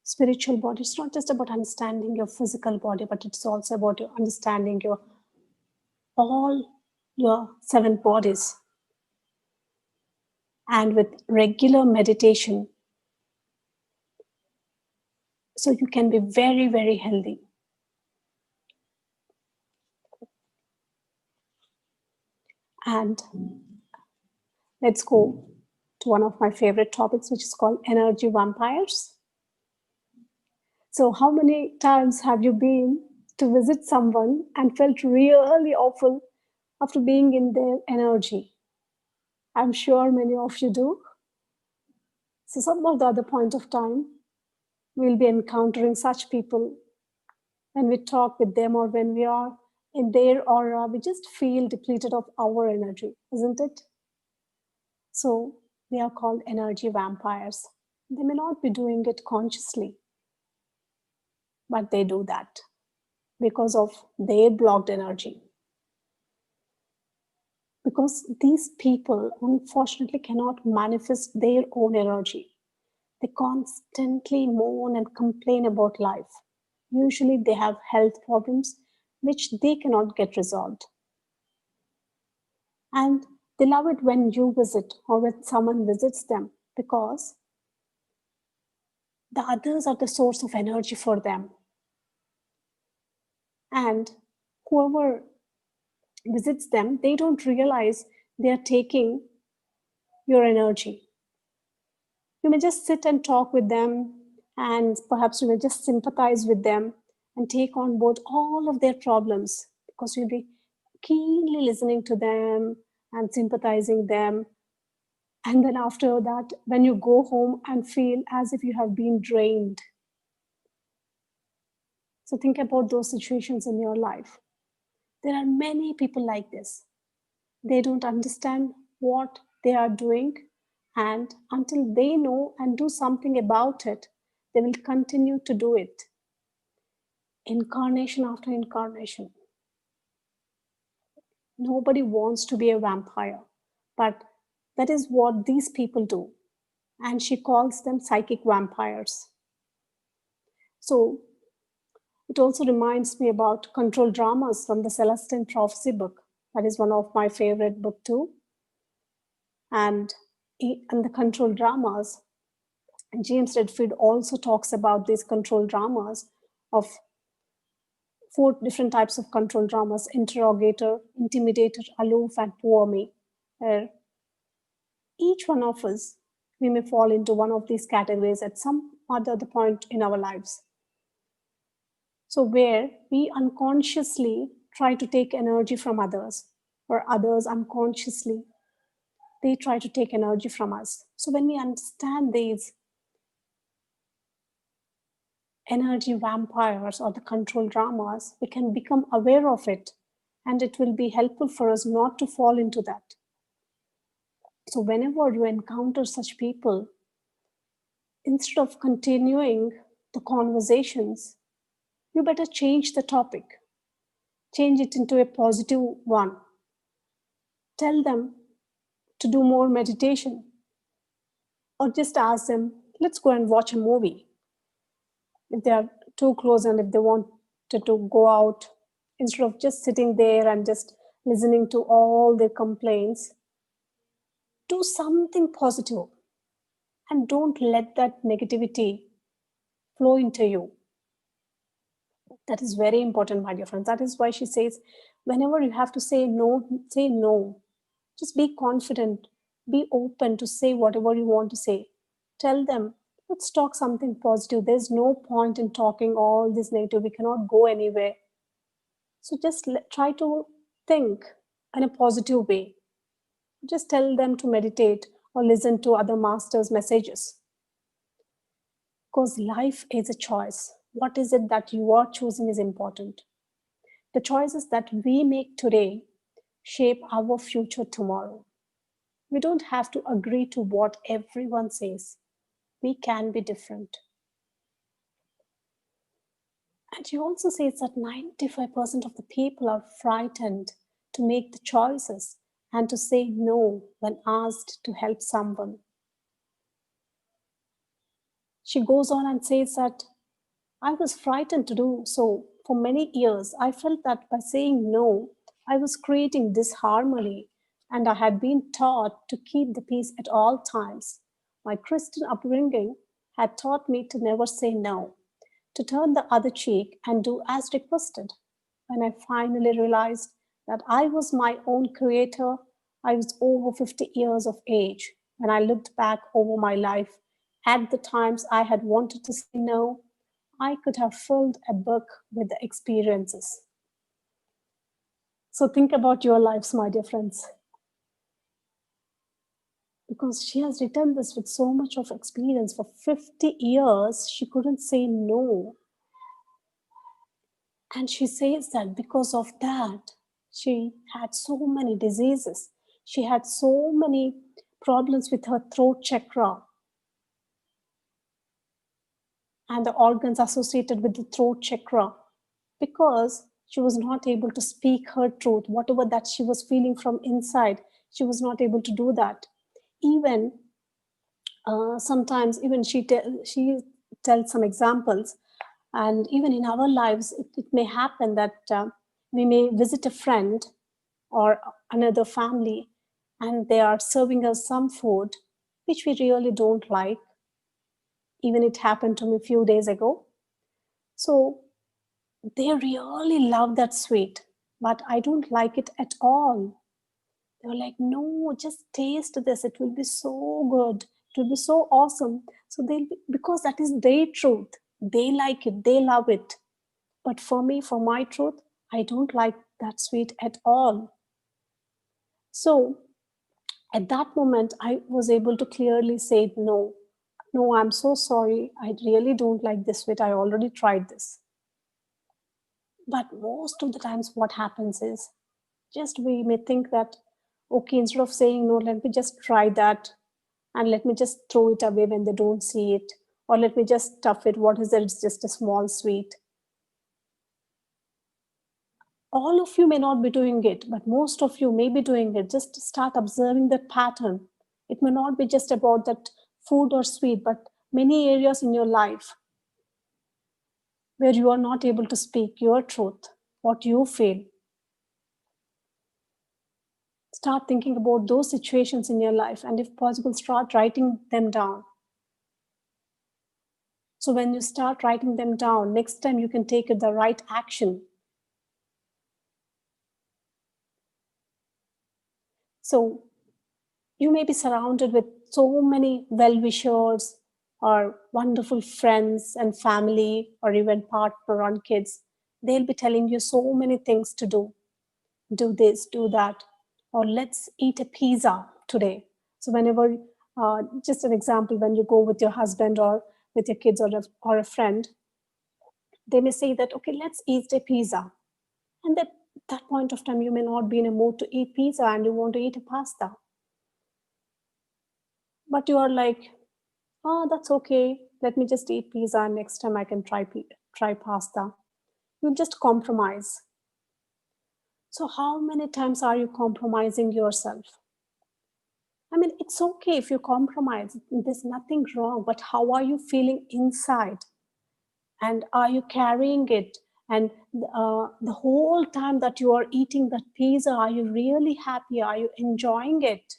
spiritual body, it's not just about understanding your physical body, but it's also about your understanding all your 7 bodies. And with regular meditation, so you can be very, very healthy. And let's go to one of my favorite topics, which is called energy vampires. So how many times have you been to visit someone and felt really awful after being in their energy? I'm sure many of you do. So some of the other point of time, we'll be encountering such people. When we talk with them or when we are in their aura, we just feel depleted of our energy, isn't it? So they are called energy vampires. They may not be doing it consciously, but they do that because of their blocked energy. Because these people unfortunately cannot manifest their own energy. They constantly moan and complain about life. Usually they have health problems which they cannot get resolved. And they love it when you visit or when someone visits them, because the others are the source of energy for them. And whoever visits them, they don't realize they are taking your energy. You may just sit and talk with them, and perhaps you may just sympathize with them and take on board all of their problems, because you'll be keenly listening to them and sympathizing them. And then after that, when you go home and feel as if you have been drained. So think about those situations in your life. There are many people like this. They don't understand what they are doing, and until they know and do something about it, they will continue to do it. Incarnation after incarnation. Nobody wants to be a vampire, but that is what these people do. And she calls them psychic vampires. So it also reminds me about control dramas from the Celestine Prophecy book. That is one of my favorite book too. And the control dramas, James Redfield also talks about these control dramas of 4 different types of control dramas: interrogator, intimidator, aloof, and poor me. Each one of us, we may fall into one of these categories at some other point in our lives. So where we unconsciously try to take energy from others, or others unconsciously, they try to take energy from us. So when we understand these energy vampires or the control dramas, we can become aware of it, and it will be helpful for us not to fall into that. So whenever you encounter such people, instead of continuing the conversations, you better change the topic. Change it into a positive one. Tell them to do more meditation. Or just ask them, let's go and watch a movie. If they are too close and if they wanted to go out, instead of just sitting there and just listening to all their complaints, do something positive and don't let that negativity flow into you. That is very important, my dear friends. That is why she says, whenever you have to say no, say no. Just be confident, be open to say whatever you want to say. Tell them, let's talk something positive. There's no point in talking all this negative. We cannot go anywhere. So just try to think in a positive way. Just tell them to meditate or listen to other masters' messages. Because life is a choice. What is it that you are choosing is important. The choices that we make today shape our future tomorrow. We don't have to agree to what everyone says. We can be different. And she also says that 95% of the people are frightened to make the choices and to say no when asked to help someone. She goes on and says that I was frightened to do so for many years. I felt that by saying no, I was creating disharmony, and I had been taught to keep the peace at all times. My Christian upbringing had taught me to never say no, to turn the other cheek and do as requested. When I finally realized that I was my own creator, I was over 50 years of age. When I looked back over my life at the times I had wanted to say no, I could have filled a book with the experiences. So think about your lives, my dear friends. Because she has written this with so much of experience. For 50 years, she couldn't say no. And she says that because of that, she had so many diseases. She had so many problems with her throat chakra and the organs associated with the throat chakra, because she was not able to speak her truth. Whatever that she was feeling from inside, she was not able to do that. Even sometimes, even she tells some examples. And even in our lives, it may happen that we may visit a friend or another family, and they are serving us some food which we really don't like. Even it happened to me a few days ago. So they really love that sweet, but I don't like it at all. They were like, no, just taste this. It will be so good. It will be so awesome. So because that is their truth. They like it. They love it. But for me, for my truth, I don't like that sweet at all. So at that moment, I was able to clearly say, no, I'm so sorry. I really don't like this sweet. I already tried this. But most of the times what happens is just we may think that, okay, instead of saying no, let me just try that and let me just throw it away when they don't see it, or let me just stuff it. What is that? It's just a small sweet. All of you may not be doing it, but most of you may be doing it. Just start observing that pattern. It may not be just about that food or sweet, but many areas in your life where you are not able to speak your truth, what you feel. Start thinking about those situations in your life, and if possible, start writing them down. So when you start writing them down, next time you can take the right action. So you may be surrounded with so many well-wishers or wonderful friends and family, or even partner and kids. They'll be telling you so many things to do. Do this, do that, or let's eat a pizza today. So whenever, just an example, when you go with your husband or with your kids or a friend, they may say that, okay, let's eat a pizza. And at that point of time, you may not be in a mood to eat pizza and you want to eat a pasta. But you are like, oh, that's okay. Let me just eat pizza and next time I can try pasta. You just compromise. So how many times are you compromising yourself? I mean, it's okay if you compromise. There's nothing wrong. But how are you feeling inside? And are you carrying it? And the whole time that you are eating that pizza, are you really happy? Are you enjoying it?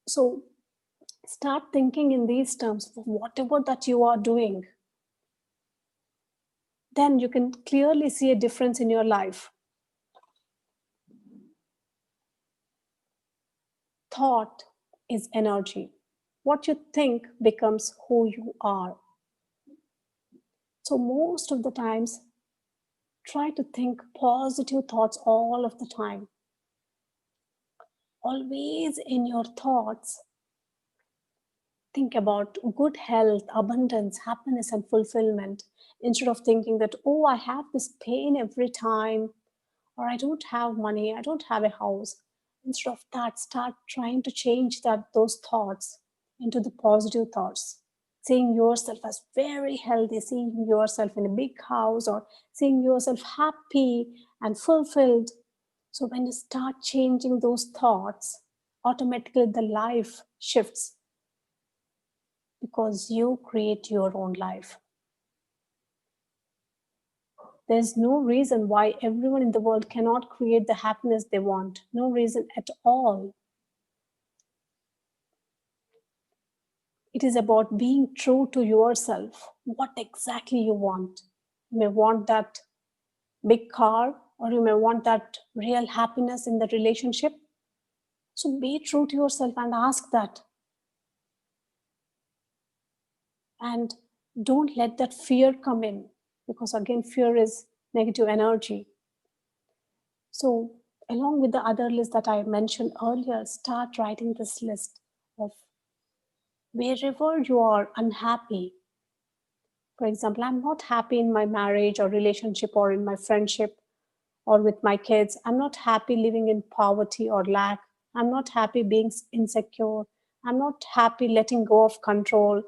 So start thinking in these terms for whatever that you are doing. Then you can clearly see a difference in your life. Thought is energy. What you think becomes who you are. So most of the times, try to think positive thoughts all of the time. Always in your thoughts, think about good health, abundance, happiness, and fulfillment, instead of thinking that, oh, I have this pain every time, or I don't have money, I don't have a house. Instead of that, start trying to change those thoughts into the positive thoughts. Seeing yourself as very healthy, seeing yourself in a big house, or seeing yourself happy and fulfilled. So when you start changing those thoughts, automatically the life shifts, because you create your own life. There's no reason why everyone in the world cannot create the happiness they want. No reason at all. It is about being true to yourself. What exactly you want. You may want that big car, or you may want that real happiness in the relationship. So be true to yourself and ask that. And don't let that fear come in, because again, fear is negative energy. So along with the other list that I mentioned earlier, start writing this list of wherever you are unhappy. For example, I'm not happy in my marriage or relationship, or in my friendship, or with my kids. I'm not happy living in poverty or lack. I'm not happy being insecure. I'm not happy letting go of control.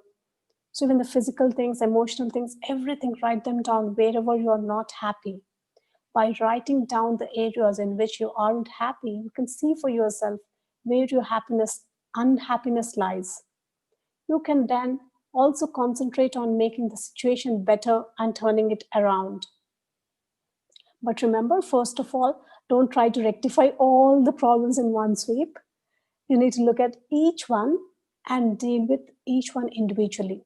So even the physical things, emotional things, everything, write them down wherever you are not happy. By writing down the areas in which you aren't happy, you can see for yourself where your unhappiness lies. You can then also concentrate on making the situation better and turning it around. But remember, first of all, don't try to rectify all the problems in one sweep. You need to look at each one and deal with each one individually.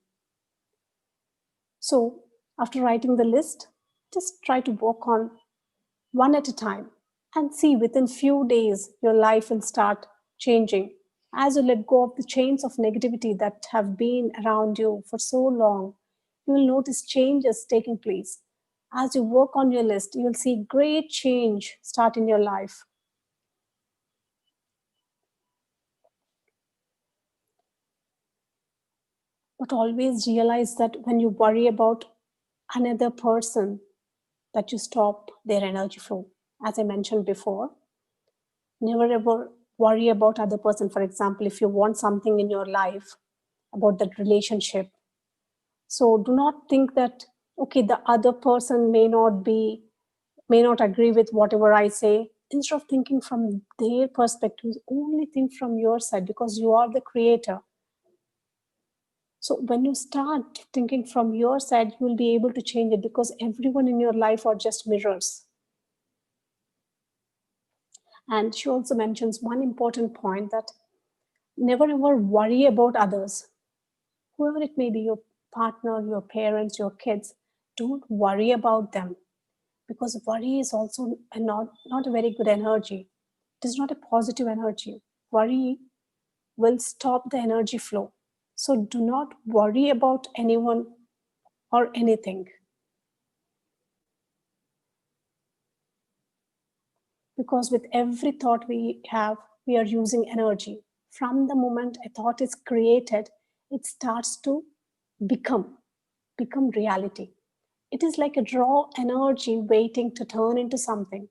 So after writing the list, just try to work on one at a time, and see within few days your life will start changing. As you let go of the chains of negativity that have been around you for so long, you will notice changes taking place. As you work on your list, you will see great change start in your life. But always realize that when you worry about another person, that you stop their energy flow. As I mentioned before, never ever worry about other person. For example, if you want something in your life, about that relationship, so do not think that, okay, the other person may not agree with whatever I say. Instead of thinking from their perspective, only think from your side, because you are the creator. So when you start thinking from your side, you will be able to change it, because everyone in your life are just mirrors. And she also mentions one important point, that never ever worry about others. Whoever it may be, your partner, your parents, your kids, don't worry about them, because worry is also not a very good energy. It is not a positive energy. Worry will stop the energy flow. So do not worry about anyone or anything, because with every thought we have, we are using energy. From the moment a thought is created, it starts to become reality. It is like a raw energy waiting to turn into something.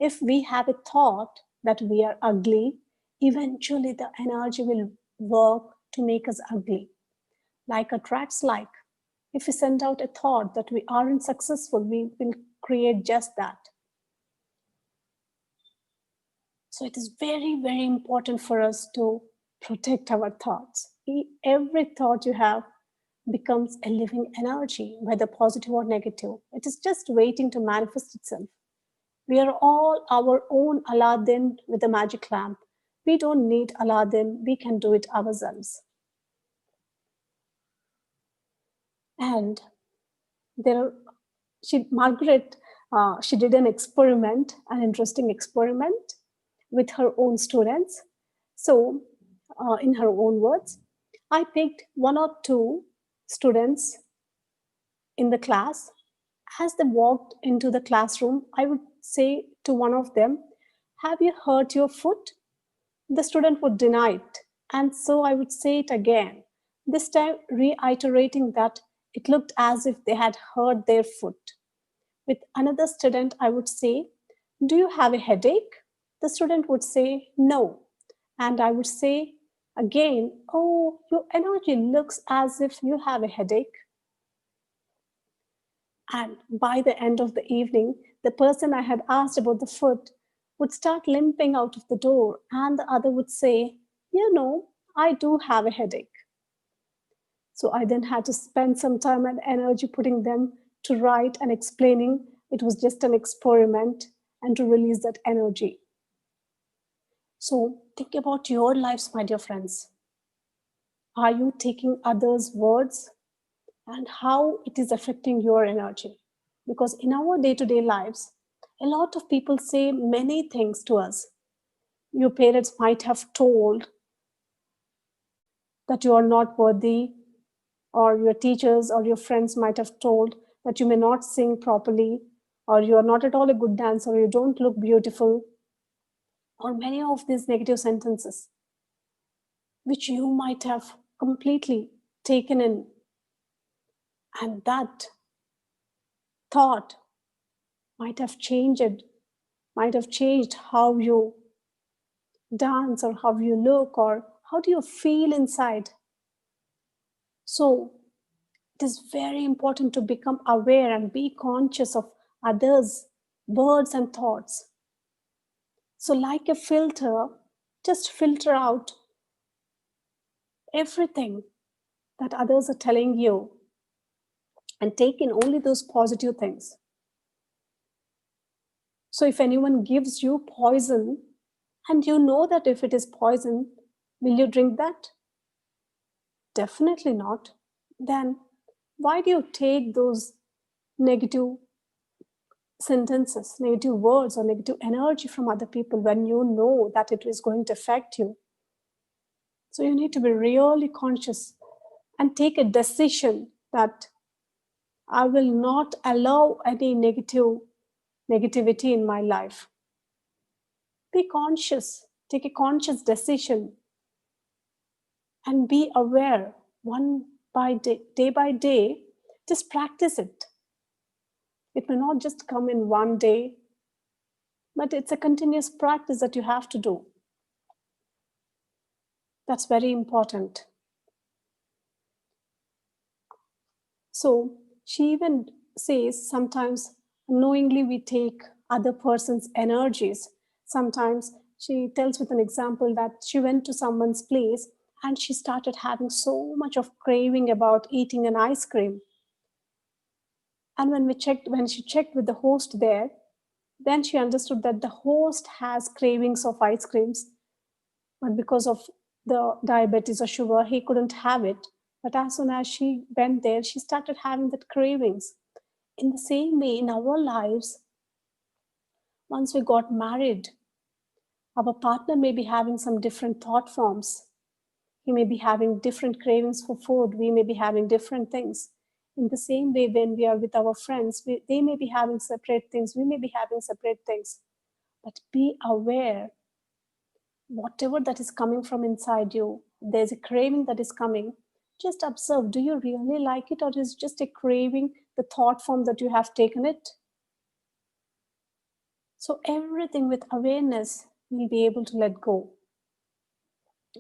If we have a thought that we are ugly, eventually the energy will work to make us ugly. Like attracts like. If we send out a thought that we aren't successful, we will create just that. So it is very, very important for us to protect our thoughts. Every thought you have becomes a living energy, whether positive or negative. It is just waiting to manifest itself. We are all our own Aladdin with a magic lamp. We don't need Aladdin, we can do it ourselves. And Margaret, she did an experiment, an interesting experiment with her own students. So, in her own words, I picked one or two students in the class. As they walked into the classroom, I would say to one of them, "Have you hurt your foot?" The student would deny it. And so I would say it again. this time reiterating that it looked as if they had hurt their foot. With another student, I would say, do you have a headache? The student would say, no. And I would say again, oh, your energy looks as if you have a headache. And by the end of the evening, the person I had asked about the foot would start limping out of the door, and the other would say, you know, I do have a headache. So I then had to spend some time and energy putting them to write and explaining it was just an experiment and to release that energy. So think about your lives, my dear friends. Are you taking others' words and how it is affecting your energy? Because in our day-to-day lives, a lot of people say many things to us. Your parents might have told that you are not worthy, or your teachers or your friends might have told that you may not sing properly, or you are not at all a good dancer, or you don't look beautiful, or many of these negative sentences, which you might have completely taken in. And that thought might have changed how you dance, or how you look, or how do you feel inside. So it is very important to become aware and be conscious of others' words and thoughts. So like a filter, just filter out everything that others are telling you and take in only those positive things. So if anyone gives you poison, and you know that if it is poison, will you drink that? Definitely not. Then why do you take those negative sentences, negative words, or negative energy from other people when you know that it is going to affect you? So you need to be really conscious and take a decision that I will not allow any negativity in my life. Be conscious, take a conscious decision, and be aware day by day. Just practice it. It may not just come in one day, but it's a continuous practice that you have to do. That's very important. So she even says sometimes knowingly we take other person's energies. Sometimes she tells with an example that she went to someone's place and she started having so much of craving about eating an ice cream. And when she checked with the host there, then she understood that the host has cravings of ice creams, but because of the diabetes or sugar, he couldn't have it. But as soon as she went there, she started having that cravings. In the same way, in our lives, once we got married, our partner may be having some different thought forms. He may be having different cravings for food. We may be having different things. In the same way, when we are with our friends, they may be having separate things. We may be having separate things. But be aware, whatever that is coming from inside you, there's a craving that is coming. Just observe, do you really like it, or is it just a craving, the thought form that you have taken it? So everything with awareness, we'll be able to let go.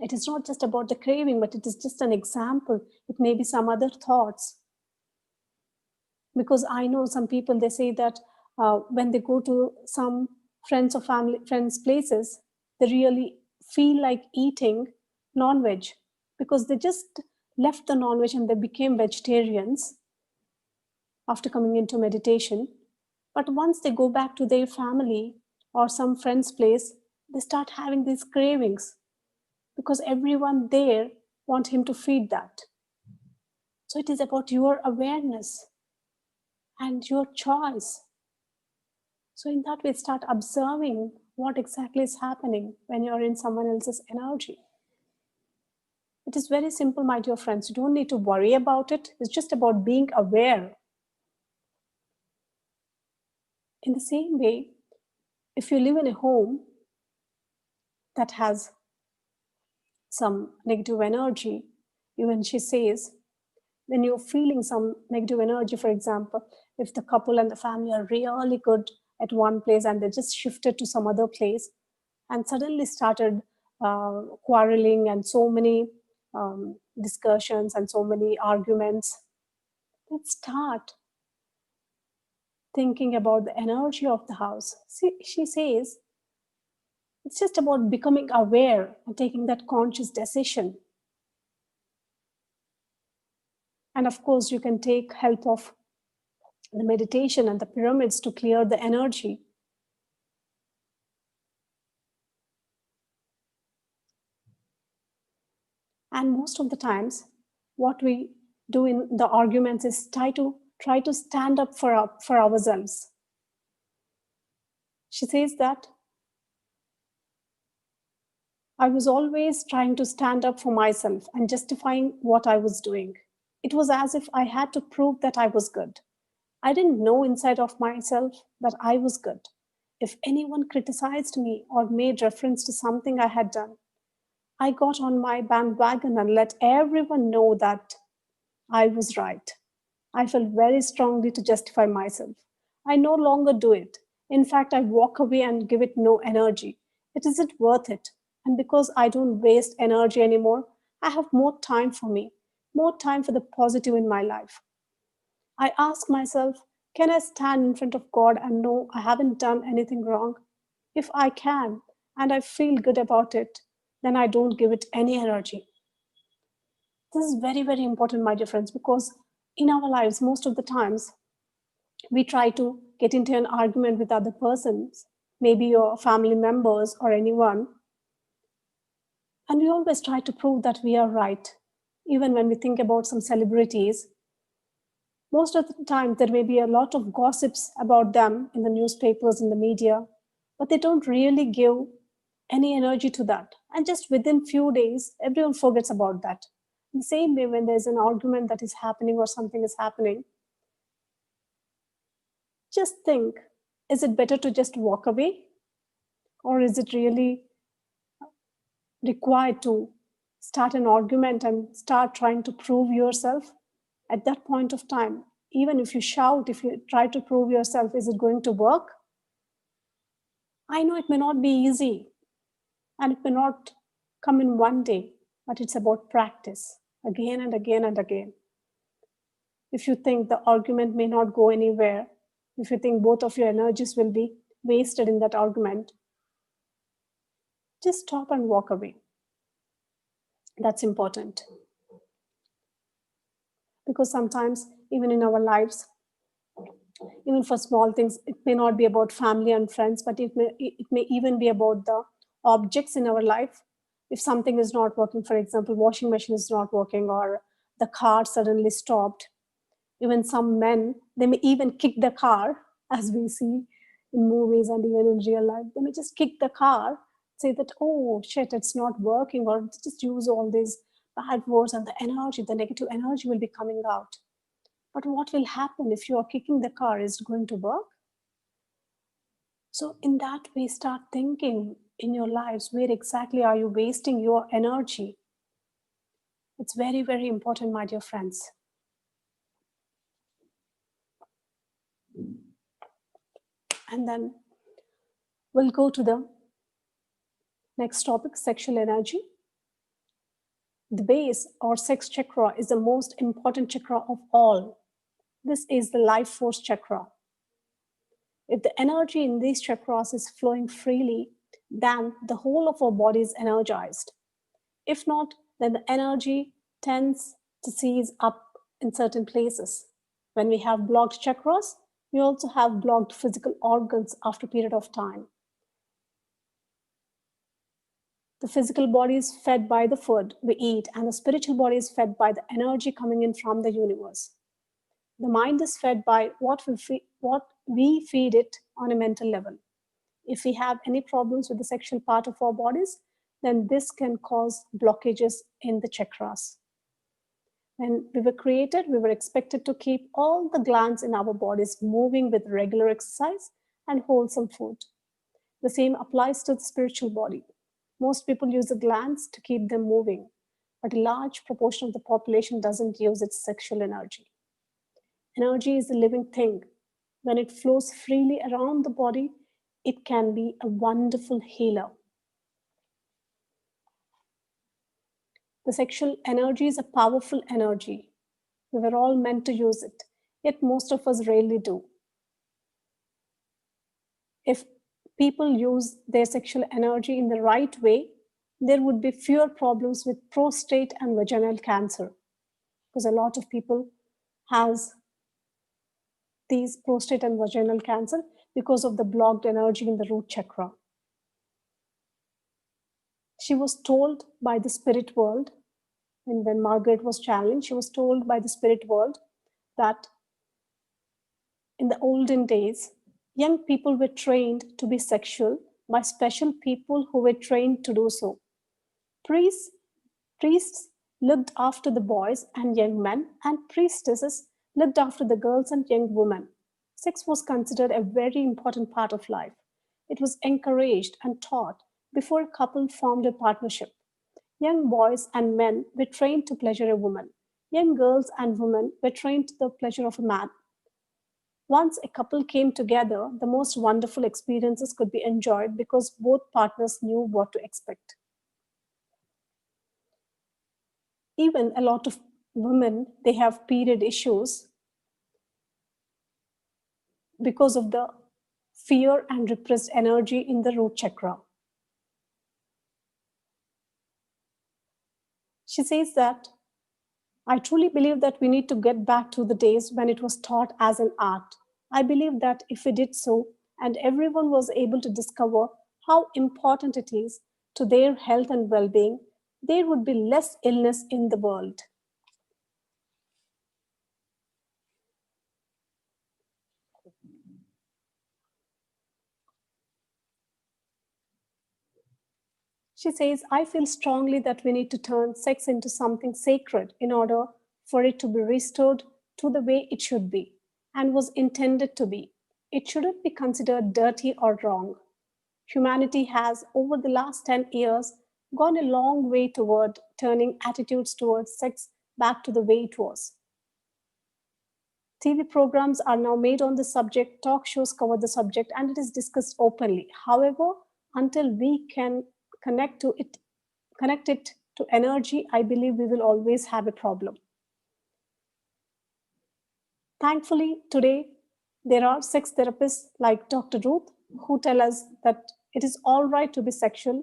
It is not just about the craving, but it is just an example. It may be some other thoughts. Because I know some people, they say that when they go to some friends or friends' places, they really feel like eating non-veg because they just left the non-veg and they became vegetarians after coming into meditation. But once they go back to their family or some friend's place, they start having these cravings because everyone there want him to feed that. So it is about your awareness and your choice. So in that way, start observing what exactly is happening when you're in someone else's energy. It is very simple, my dear friends. You don't need to worry about it. It's just about being aware. In the same way, if you live in a home that has some negative energy, Even she says, when you're feeling some negative energy, for example, if the couple and the family are really good at one place and they just shifted to some other place and suddenly started quarreling and so many discussions and so many arguments, let's start thinking about the energy of the house. She says, it's just about becoming aware and taking that conscious decision. And of course, you can take help of the meditation and the pyramids to clear the energy. And most of the times, what we do in the arguments is try to stand up for ourselves. She says that I was always trying to stand up for myself and justifying what I was doing. It was as if I had to prove that I was good. I didn't know inside of myself that I was good. If anyone criticized me or made reference to something I had done, I got on my bandwagon and let everyone know that I was right. I felt very strongly to justify myself. I no longer do it. In fact, I walk away and give it no energy. It isn't worth it. And because I don't waste energy anymore, I have more time for me, more time for the positive in my life. I ask myself, can I stand in front of God and know I haven't done anything wrong? If I can, and I feel good about it, then I don't give it any energy. This is very, very important, my dear friends, because in our lives, most of the times, we try to get into an argument with other persons, maybe your family members or anyone, and we always try to prove that we are right. Even when we think about some celebrities, most of the time there may be a lot of gossips about them in the newspapers, in the media, but they don't really give any energy to that. And just within few days, everyone forgets about that. In the same way, when there's an argument that is happening or something is happening, just think, is it better to just walk away? Or is it really required to start an argument and start trying to prove yourself? At that point of time, even if you shout, if you try to prove yourself, is it going to work? I know it may not be easy and it may not come in one day, but it's about practice again and again and again. If you think the argument may not go anywhere, if you think both of your energies will be wasted in that argument, just stop and walk away. That's important. Because sometimes, even in our lives, even for small things, it may not be about family and friends, but it may even be about the objects in our life. If something is not working, for example, washing machine is not working, or the car suddenly stopped. Even some men, they may even kick the car, as we see in movies and even in real life. They may just kick the car, say that, oh shit, it's not working, or just use all these bad words, and the energy, the negative energy will be coming out. But what will happen if you are kicking the car? Is it going to work? So in that way, start thinking in your lives, where exactly are you wasting your energy? It's very, very important, my dear friends. And then we'll go to the next topic, sexual energy. The base or sex chakra is the most important chakra of all. This is the life force chakra. If the energy in these chakras is flowing freely, then the whole of our body is energized. If not, then the energy tends to seize up in certain places. When we have blocked chakras, we also have blocked physical organs after a period of time. The physical body is fed by the food we eat, and the spiritual body is fed by the energy coming in from the universe. The mind is fed by what we feed it on a mental level. If we have any problems with the sexual part of our bodies, then this can cause blockages in the chakras. When we were created, we were expected to keep all the glands in our bodies moving with regular exercise and wholesome food. The same applies to the spiritual body. Most people use the glands to keep them moving. but a large proportion of the population doesn't use its sexual energy. Energy is a living thing. When it flows freely around the body, it can be a wonderful healer. The sexual energy is a powerful energy. We were all meant to use it, yet most of us rarely do. If people use their sexual energy in the right way, there would be fewer problems with prostate and vaginal cancer, because a lot of people has these prostate and vaginal cancer because of the blocked energy in the root chakra. She was told by the spirit world, and when Margaret was challenged, she was told by the spirit world that in the olden days, young people were trained to be sexual by special people who were trained to do so. Priests looked after the boys and young men, and priestesses looked after the girls and young women. Sex was considered a very important part of life. It was encouraged and taught before a couple formed a partnership. Young boys and men were trained to pleasure a woman. Young girls and women were trained to the pleasure of a man. Once a couple came together, the most wonderful experiences could be enjoyed because both partners knew what to expect. Even a lot of women, they have period issues because of the fear and repressed energy in the root chakra. She says that, I truly believe that we need to get back to the days when it was taught as an art. I believe that if we did so, and everyone was able to discover how important it is to their health and well-being, there would be less illness in the world. She says, I feel strongly that we need to turn sex into something sacred in order for it to be restored to the way it should be and was intended to be. It shouldn't be considered dirty or wrong. Humanity has, over the last 10 years, gone a long way toward turning attitudes towards sex back to the way it was. TV programs are now made on the subject, talk shows cover the subject, and it is discussed openly. However, until we can connect it to energy, I believe we will always have a problem. Thankfully, today, there are sex therapists like Dr. Ruth who tell us that it is all right to be sexual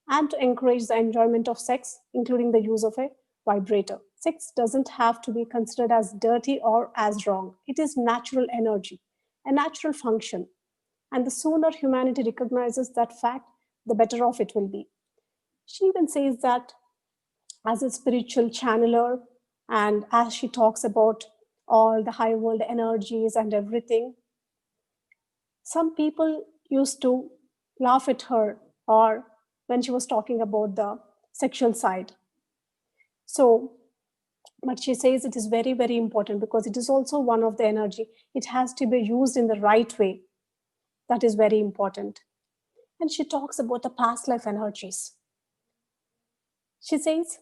and to encourage the enjoyment of sex, including the use of a vibrator. Sex doesn't have to be considered as dirty or as wrong. It is natural energy, a natural function. And the sooner humanity recognizes that fact, the better off it will be. She even says that as a spiritual channeler, and as she talks about all the high world energies and everything, some people used to laugh at her or when she was talking about the sexual side. So, but she says it is very, very important because it is also one of the energy. It has to be used in the right way. That is very important. And she talks about the past life energies. She says,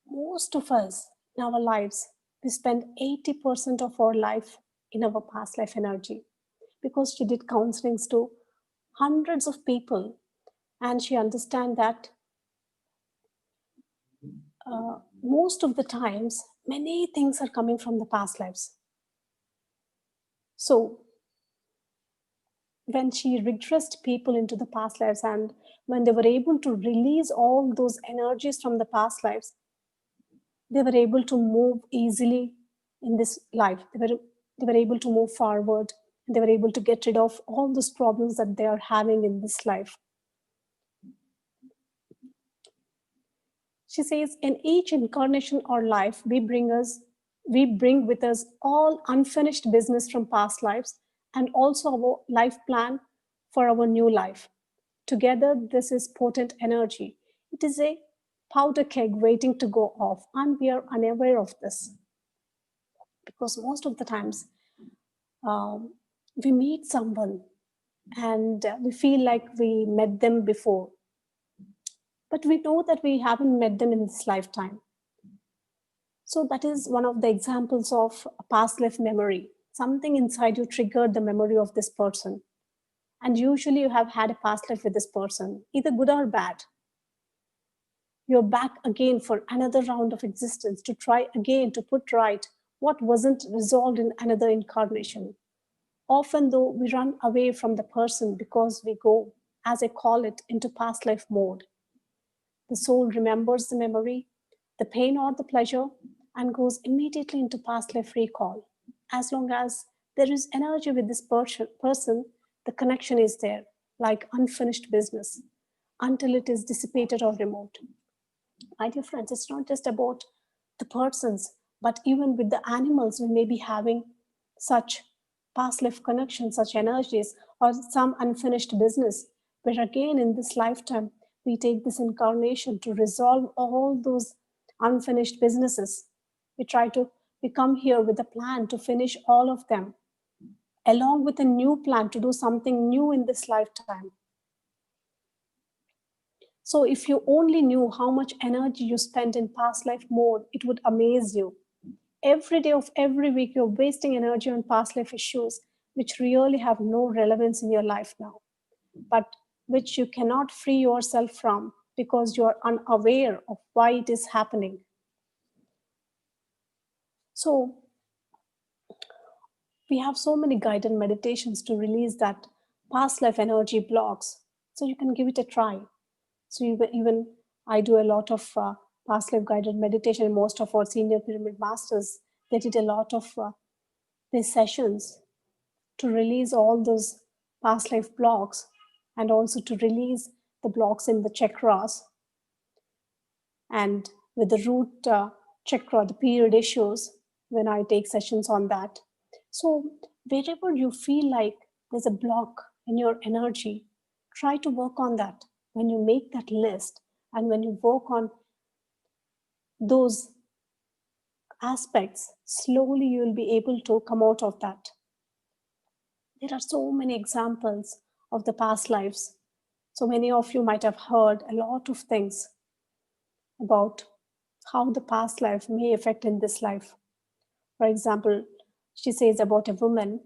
most of us in our lives, we spend 80% of our life in our past life energy, because she did counselings to hundreds of people, and she understands that most of the times, many things are coming from the past lives. So when she regressed people into the past lives, and when they were able to release all those energies from the past lives, they were able to move easily in this life. They were able to move forward. They were able to get rid of all those problems that they are having in this life. She says, in each incarnation or life, we bring with us all unfinished business from past lives and also our life plan for our new life. Together, this is potent energy. It is a powder keg waiting to go off, and we are unaware of this. Because most of the times, we meet someone and we feel like we met them before. but we know that we haven't met them in this lifetime. So that is one of the examples of a past life memory. Something inside you triggered the memory of this person. And usually you have had a past life with this person, either good or bad. You're back again for another round of existence to try again to put right what wasn't resolved in another incarnation. Often though, we run away from the person because we go, as I call it, into past life mode. The soul remembers the memory, the pain or the pleasure, and goes immediately into past life recall. As long as there is energy with this person, the connection is there, like unfinished business, until it is dissipated or removed. My dear friends, it's not just about the persons, but even with the animals, we may be having such past life connections, such energies, or some unfinished business, where again in this lifetime, we take this incarnation to resolve all those unfinished businesses. We come here with a plan to finish all of them, along with a new plan to do something new in this lifetime. So if you only knew how much energy you spent in past life mode, it would amaze you. Every day of every week, you're wasting energy on past life issues, which really have no relevance in your life now, but which you cannot free yourself from because you are unaware of why it is happening. So we have so many guided meditations to release that past life energy blocks. So you can give it a try. So even I do a lot of past life guided meditation. Most of our senior pyramid masters, they did a lot of these sessions to release all those past life blocks and also to release the blocks in the chakras. And with the root chakra, the period issues, when I take sessions on that. So wherever you feel like there's a block in your energy, try to work on that. When you make that list and when you work on those aspects, slowly you will be able to come out of that. There are so many examples of the past lives. So many of you might have heard a lot of things about how the past life may affect in this life. For example, she says about a woman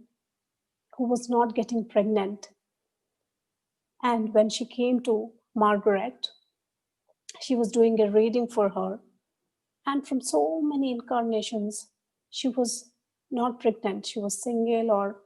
who was not getting pregnant. And when she came to Margaret, she was doing a reading for her. And from so many incarnations, she was not pregnant. She was single or,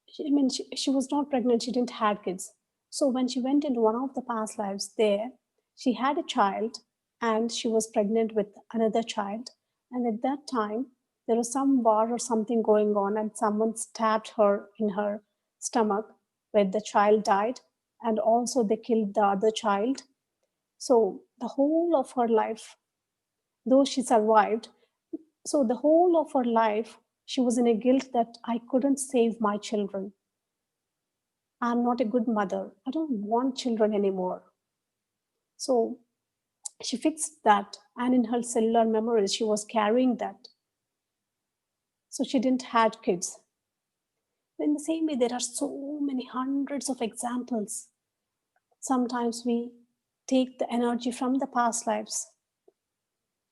she was not pregnant. She didn't have kids. So when she went into one of the past lives there, she had a child and she was pregnant with another child. And at that time, there was some war or something going on and someone stabbed her in her stomach where the child died. And also they killed the other child. So the whole of her life, though she survived, so the whole of her life, she was in a guilt that I couldn't save my children. I'm not a good mother. I don't want children anymore. So she fixed that, and in her cellular memories, she was carrying that. So she didn't have kids. In the same way, there are so many hundreds of examples. Sometimes we take the energy from the past lives.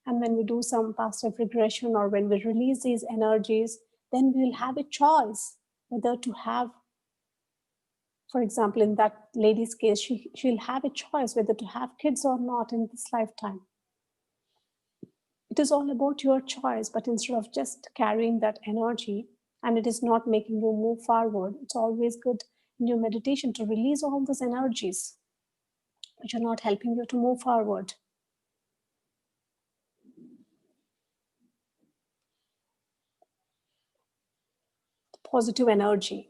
And when we do some past life regression or when we release these energies, then we will have a choice whether to have, for example, in that lady's case, she'll have a choice whether to have kids or not in this lifetime. It is all about your choice, but instead of just carrying that energy and it is not making you move forward, it's always good in your meditation to release all those energies which are not helping you to move forward. Positive energy.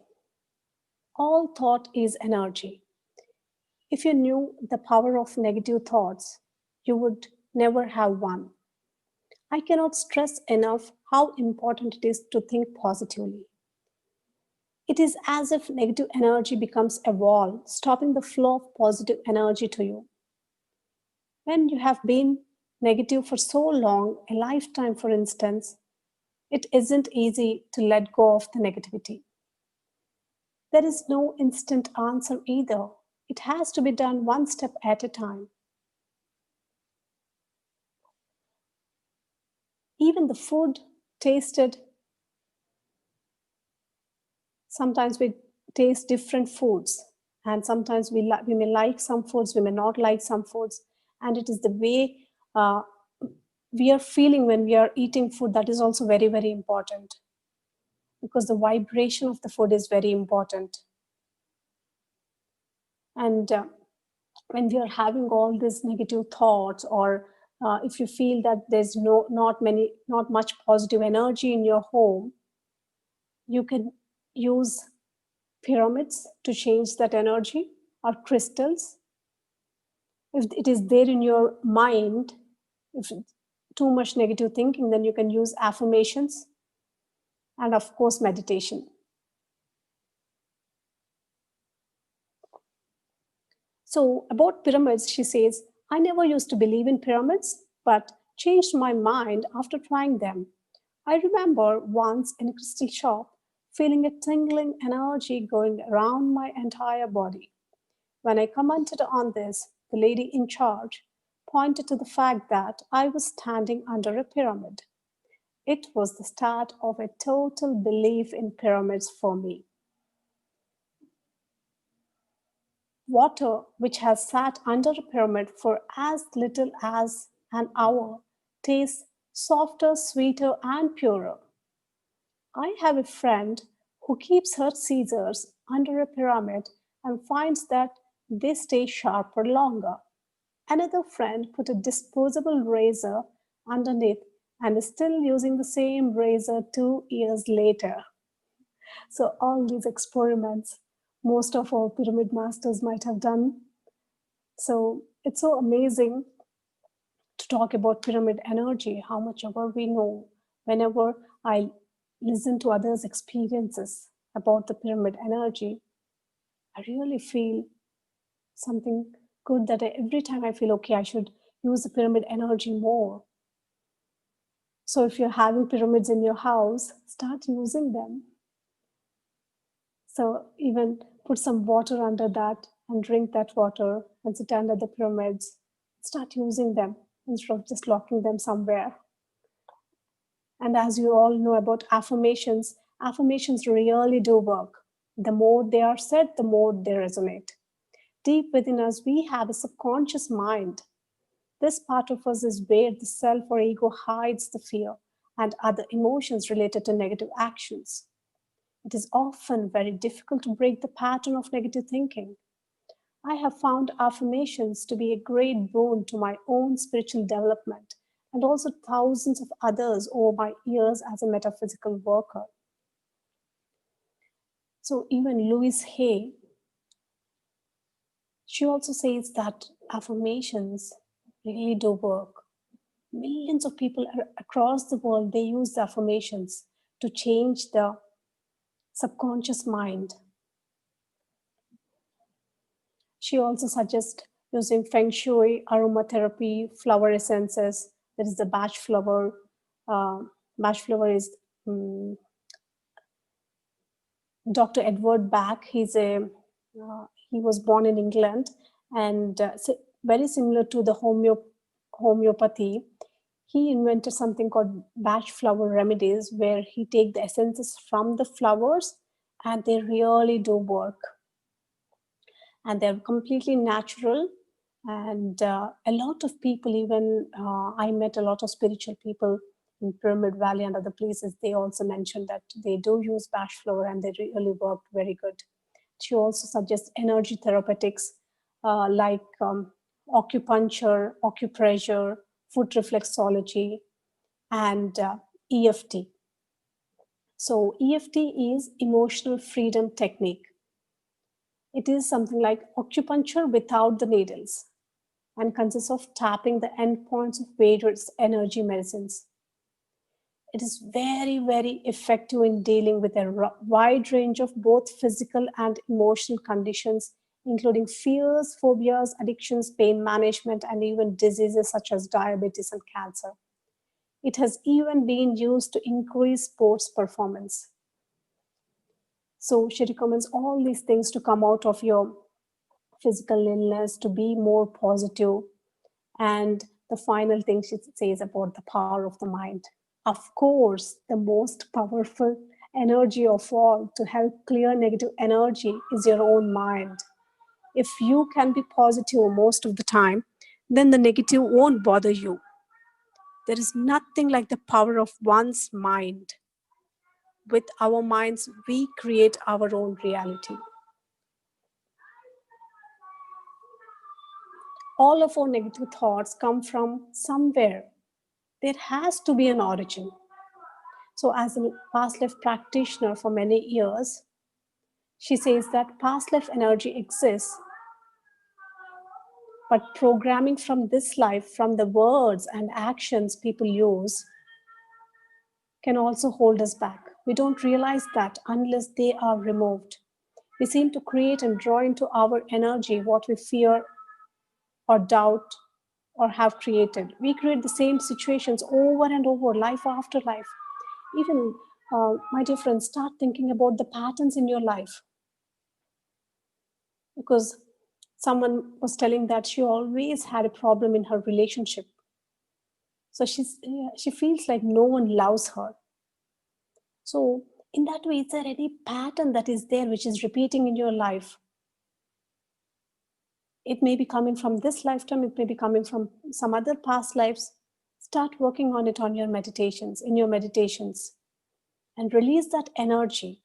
All thought is energy. If you knew the power of negative thoughts, you would never have one. I cannot stress enough how important it is to think positively. It is as if negative energy becomes a wall, stopping the flow of positive energy to you. When you have been negative for so long, a lifetime for instance, it isn't easy to let go of the negativity. There is no instant answer either. It has to be done one step at a time. Even the food tasted, sometimes we taste different foods, and sometimes we may like some foods, we may not like some foods, and it is the way we are feeling when we are eating food that is also very, very important, because the vibration of the food is very important. And when we are having all these negative thoughts, or if you feel that there's not much positive energy in your home, you can use pyramids to change that energy, or crystals. If it is there in your mind, if too much negative thinking, then you can use affirmations, and of course meditation. So about pyramids, she says, I never used to believe in pyramids, but changed my mind after trying them. I remember once in a crystal shop feeling a tingling energy going around my entire body. When I commented on this, the lady in charge pointed to the fact that I was standing under a pyramid. It was the start of a total belief in pyramids for me. Water, which has sat under a pyramid for as little as an hour, tastes softer, sweeter, and purer. I have a friend who keeps her scissors under a pyramid and finds that they stay sharper longer. Another friend put a disposable razor underneath and is still using the same razor 2 years later. So all these experiments, most of our pyramid masters might have done. So it's so amazing to talk about pyramid energy, how much ever we know. Whenever I listen to others' experiences about the pyramid energy, I really feel something good, that every time I feel, okay, I should use the pyramid energy more. So if you're having pyramids in your house, start using them. So even put some water under that and drink that water and sit under the pyramids. Start using them instead of just locking them somewhere. And as you all know about affirmations, affirmations really do work. The more they are said, the more they resonate. Deep within us, we have a subconscious mind. This part of us is where the self or ego hides the fear and other emotions related to negative actions. It is often very difficult to break the pattern of negative thinking. I have found affirmations to be a great boon to my own spiritual development and also thousands of others over my years as a metaphysical worker. So even Louise Hay, she also says that affirmations really do work. Millions of people across the world, they use the affirmations to change the subconscious mind. She also suggests using Feng Shui, aromatherapy, flower essences. There is the Bach flower. Bach flower is Dr. Edward Bach. He was born in England, and very similar to the homeopathy. He invented something called Bach flower remedies, where he takes the essences from the flowers, and they really do work. And they're completely natural. And a lot of people, even I met a lot of spiritual people in Pyramid Valley and other places, they also mentioned that they do use Bach flower and they really worked very good. She also suggests energy therapeutics like acupuncture, acupressure, foot reflexology, and EFT. So EFT is emotional freedom technique. It is something like acupuncture without the needles and consists of tapping the endpoints of various energy medicines. It is very, very effective in dealing with a wide range of both physical and emotional conditions, including fears, phobias, addictions, pain management, and even diseases such as diabetes and cancer. It has even been used to increase sports performance. So she recommends all these things to come out of your physical illness, to be more positive. And the final thing she says about the power of the mind. Of course, the most powerful energy of all to help clear negative energy is your own mind. If you can be positive most of the time, then the negative won't bother you. There is nothing like the power of one's mind. With our minds, we create our own reality. All of our negative thoughts come from somewhere. There has to be an origin. So as a past life practitioner for many years, she says that past life energy exists, but programming from this life, from the words and actions people use, can also hold us back. We don't realize that unless they are removed. We seem to create and draw into our energy what we fear or doubt or have created. We create the same situations over and over, life after life. Even, my dear friends, start thinking about the patterns in your life. Because someone was telling that she always had a problem in her relationship. So she feels like no one loves her. So in that way, is there any pattern that is there which is repeating in your life? It may be coming from this lifetime, it may be coming from some other past lives. Start working on it on your meditations, in your meditations, and release that energy.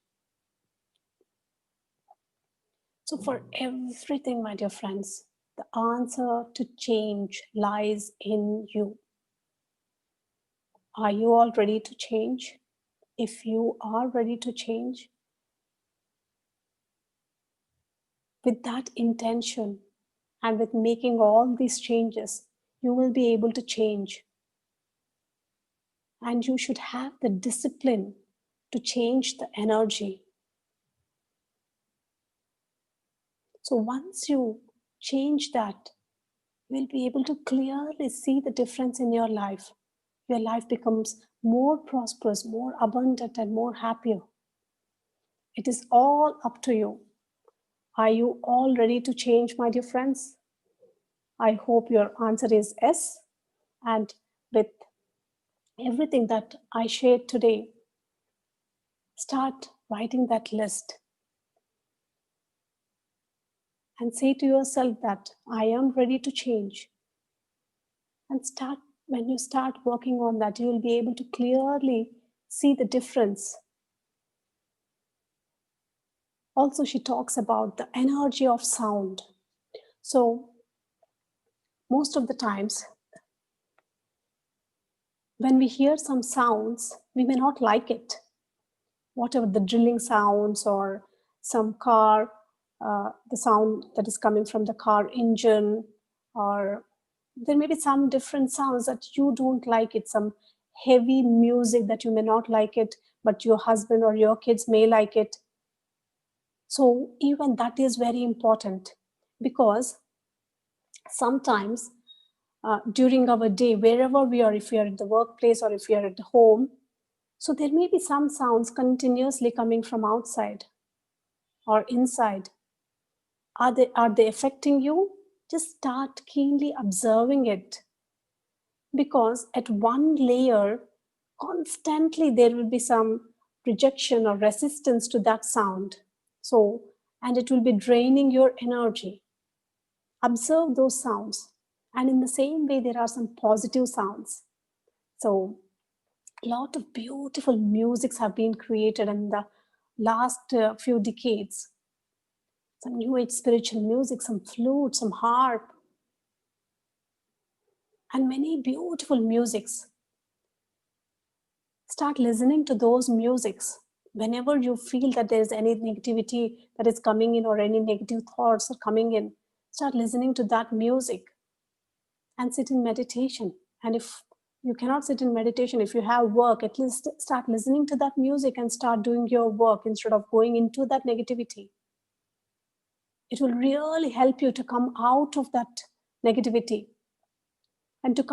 So for everything, my dear friends, the answer to change lies in you. Are you all ready to change? If you are ready to change, with that intention and with making all these changes, you will be able to change. And you should have the discipline to change the energy. So once you change that, you will be able to clearly see the difference in your life. Your life becomes more prosperous, more abundant, and more happier. It is all up to you. Are you all ready to change, my dear friends? I hope your answer is yes. And with everything that I shared today, start writing that list. And say to yourself that I am ready to change. And when you start working on that, you will be able to clearly see the difference. Also, she talks about the energy of sound. So most of the times, when we hear some sounds, we may not like it. Whatever the drilling sounds or some car, the sound that is coming from the car engine, or there may be some different sounds that you don't like it, some heavy music that you may not like it, but your husband or your kids may like it. So even that is very important, because sometimes during our day, wherever we are, if we are at the workplace or if we are at home, so there may be some sounds continuously coming from outside or inside. Are they affecting you? Just start keenly observing it. Because at one layer, constantly there will be some rejection or resistance to that sound. So, and it will be draining your energy. Observe those sounds. And in the same way, there are some positive sounds. So, a lot of beautiful musics have been created in the last few decades. Some new age spiritual music, some flute, some harp, and many beautiful musics. Start listening to those musics. Whenever you feel that there is any negativity that is coming in or any negative thoughts are coming in, start listening to that music and sit in meditation. And if you cannot sit in meditation, if you have work, at least start listening to that music and start doing your work instead of going into that negativity. It will really help you to come out of that negativity and to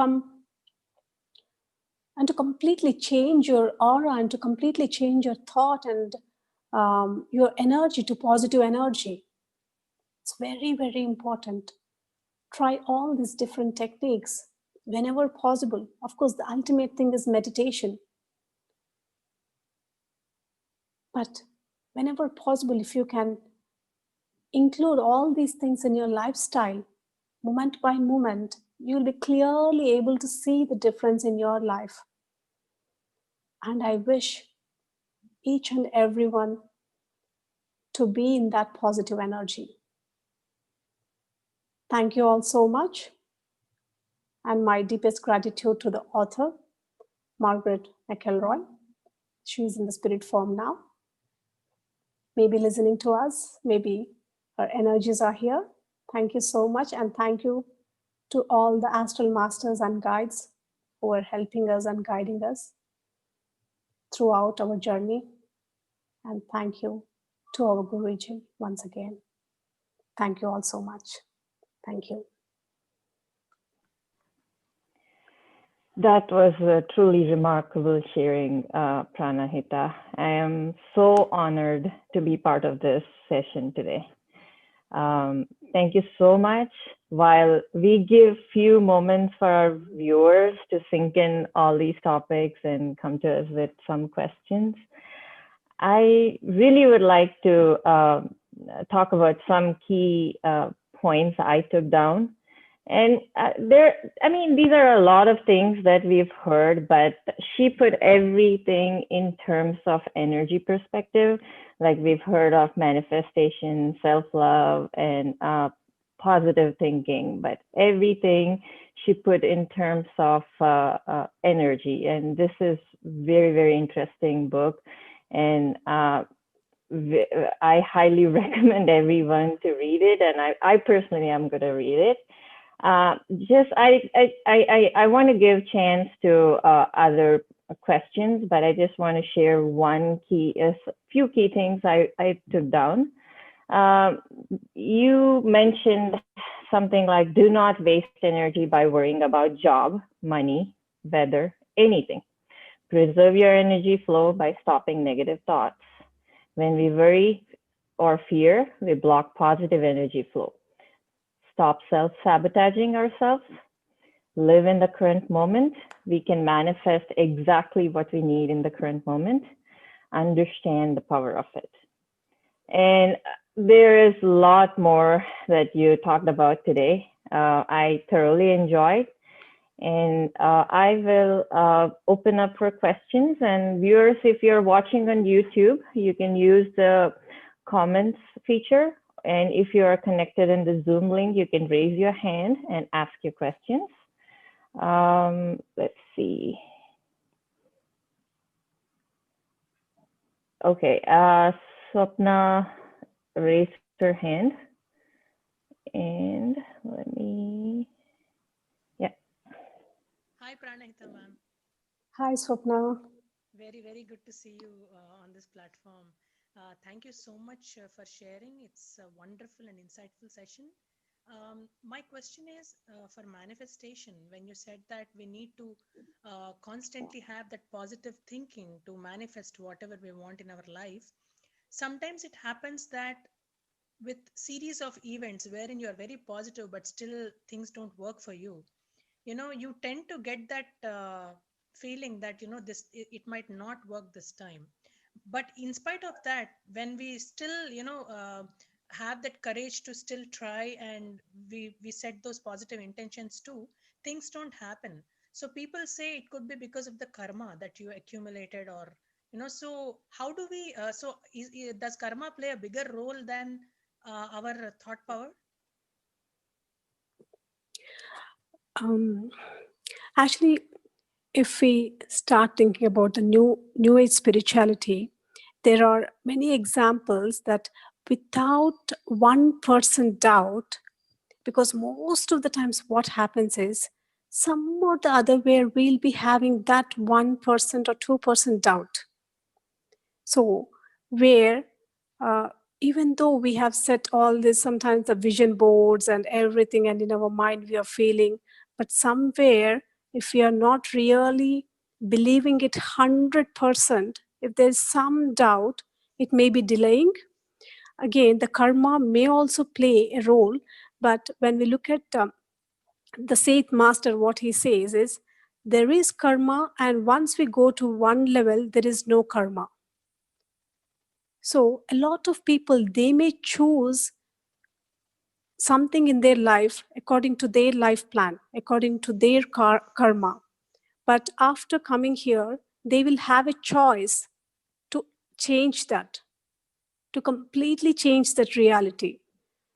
completely change your aura and to completely change your thought and your energy to positive energy. It's very, very important. Try all these different techniques whenever possible. Of course, the ultimate thing is meditation. But whenever possible, if you can include all these things in your lifestyle, moment by moment, you'll be clearly able to see the difference in your life. And I wish each and everyone to be in that positive energy. Thank you all so much. And my deepest gratitude to the author, Margaret McElroy. She's in the spirit form now. Maybe listening to us, maybe her energies are here. Thank you so much. And thank you to all the astral masters and guides who are helping us and guiding us throughout our journey. And thank you to our Guruji once again. Thank you all so much. Thank you. That was a truly remarkable sharing, Pranahitha. I am so honored to be part of this session today. Thank you so much. While we give few moments for our viewers to sink in all these topics and come to us with some questions, I really would like to talk about some key points I took down. And these are a lot of things that we've heard, but she put everything in terms of energy perspective. Like we've heard of manifestation, self-love, and positive thinking, but everything she put in terms of energy. And this is very, very interesting book. And I highly recommend everyone to read it. And I personally am going to read it. I want to give chance to other questions, but I just want to share a few key things I took down. You mentioned something like, do not waste energy by worrying about job, money, weather, anything. Preserve your energy flow by stopping negative thoughts. When we worry or fear, we block positive energy flow. Stop self-sabotaging ourselves. Live in the current moment. We can manifest exactly what we need in the current moment. Understand the power of it. And there is a lot more that you talked about today. I thoroughly enjoyed. And I will open up for questions. And viewers, if you're watching on YouTube, you can use the comments feature. And if you are connected in the Zoom link, you can raise your hand and ask your questions. Let's see. Okay, Swapna raised her hand. And let me, yeah. Hi, Pranahitha ma'am. Hi, Swapna. Very, very good to see you on this platform. Thank you so much for sharing. It's a wonderful and insightful session. My question is for manifestation, when you said that we need to constantly have that positive thinking to manifest whatever we want in our life, sometimes it happens that with series of events wherein you are very positive, but still things don't work for you, you tend to get that feeling that, it might not work this time. But in spite of that, when we still have that courage to still try, and we set those positive intentions too, things don't happen. So people say it could be because of the karma that you accumulated, or so how do we does karma play a bigger role than our thought power? Actually, if we start thinking about the new age spirituality, there are many examples that without 1% doubt, because most of the times what happens is some or the other way we'll be having that 1% or 2% doubt. So where even though we have set all this, sometimes the vision boards and everything, and in our mind we are feeling, but somewhere if we are not really believing it 100%, if there's some doubt, it may be delaying. Again, the karma may also play a role, but when we look at the Seth Master, what he says is, there is karma, and once we go to one level, there is no karma. So a lot of people, they may choose something in their life according to their life plan, according to their karma. But after coming here, they will have a choice to change that, to completely change that reality.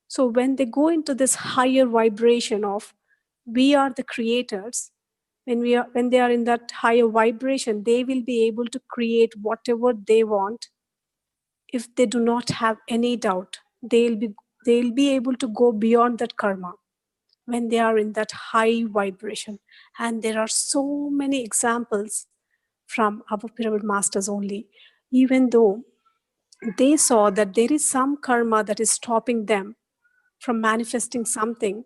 So when they go into this higher vibration of we are the creators, when they are in that higher vibration, they will be able to create whatever they want. If they do not have any doubt, they'll be able to go beyond that karma when they are in that high vibration. And there are so many examples from our pyramid masters only. Even though they saw that there is some karma that is stopping them from manifesting something,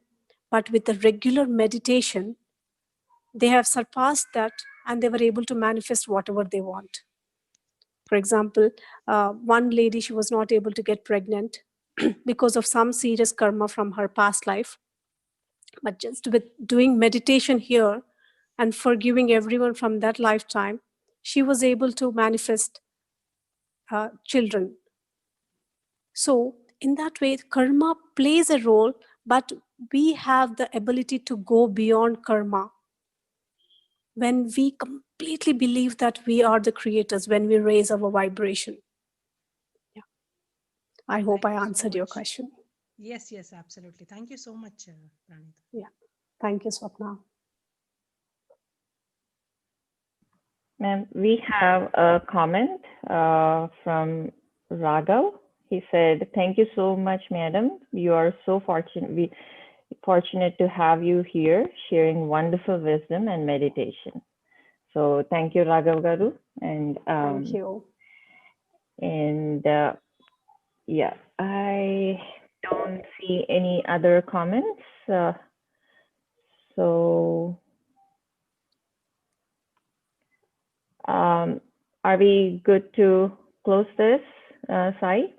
but with the regular meditation, they have surpassed that and they were able to manifest whatever they want. For example, one lady, she was not able to get pregnant because of some serious karma from her past life. But just with doing meditation here and forgiving everyone from that lifetime, she was able to manifest children. So in that way, karma plays a role, but we have the ability to go beyond karma when we completely believe that we are the creators, when we raise our vibration. Yeah. I hope I answered your question. Yes, yes, absolutely. Thank you so much, Pranahitha. Yeah. Thank you, Swapna. Ma'am, we have a comment from Raghav. He said, "Thank you so much, madam. You are so fortunate to have you here sharing wonderful wisdom and meditation." So thank you, Raghav Garu. And Thank you. And yeah, I don't see any other comments. So are we good to close this, Sai?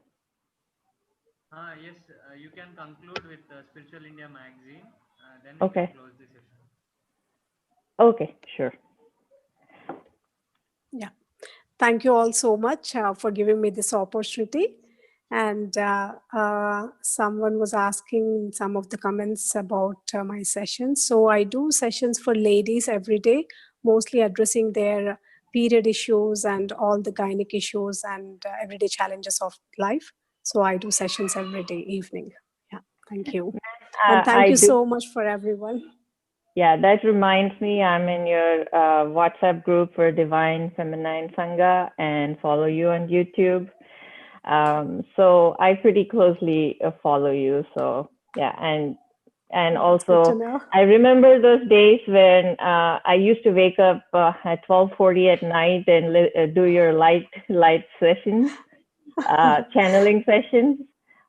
Yes, you can conclude with Spiritual India magazine. Then Okay. we can close the session. Okay, sure. Yeah. Thank you all so much for giving me this opportunity. And someone was asking some of the comments about my sessions. So I do sessions for ladies every day, mostly addressing their period issues and all the gynec issues and everyday challenges of life. So I do sessions every day evening. Yeah, thank you. And thank you so much for everyone. Yeah, that reminds me, I'm in your WhatsApp group for Divine Feminine Sangha and follow you on YouTube. So I pretty closely follow you. So yeah, and also I remember those days when I used to wake up at 12:40 at night and do your light sessions, channeling sessions.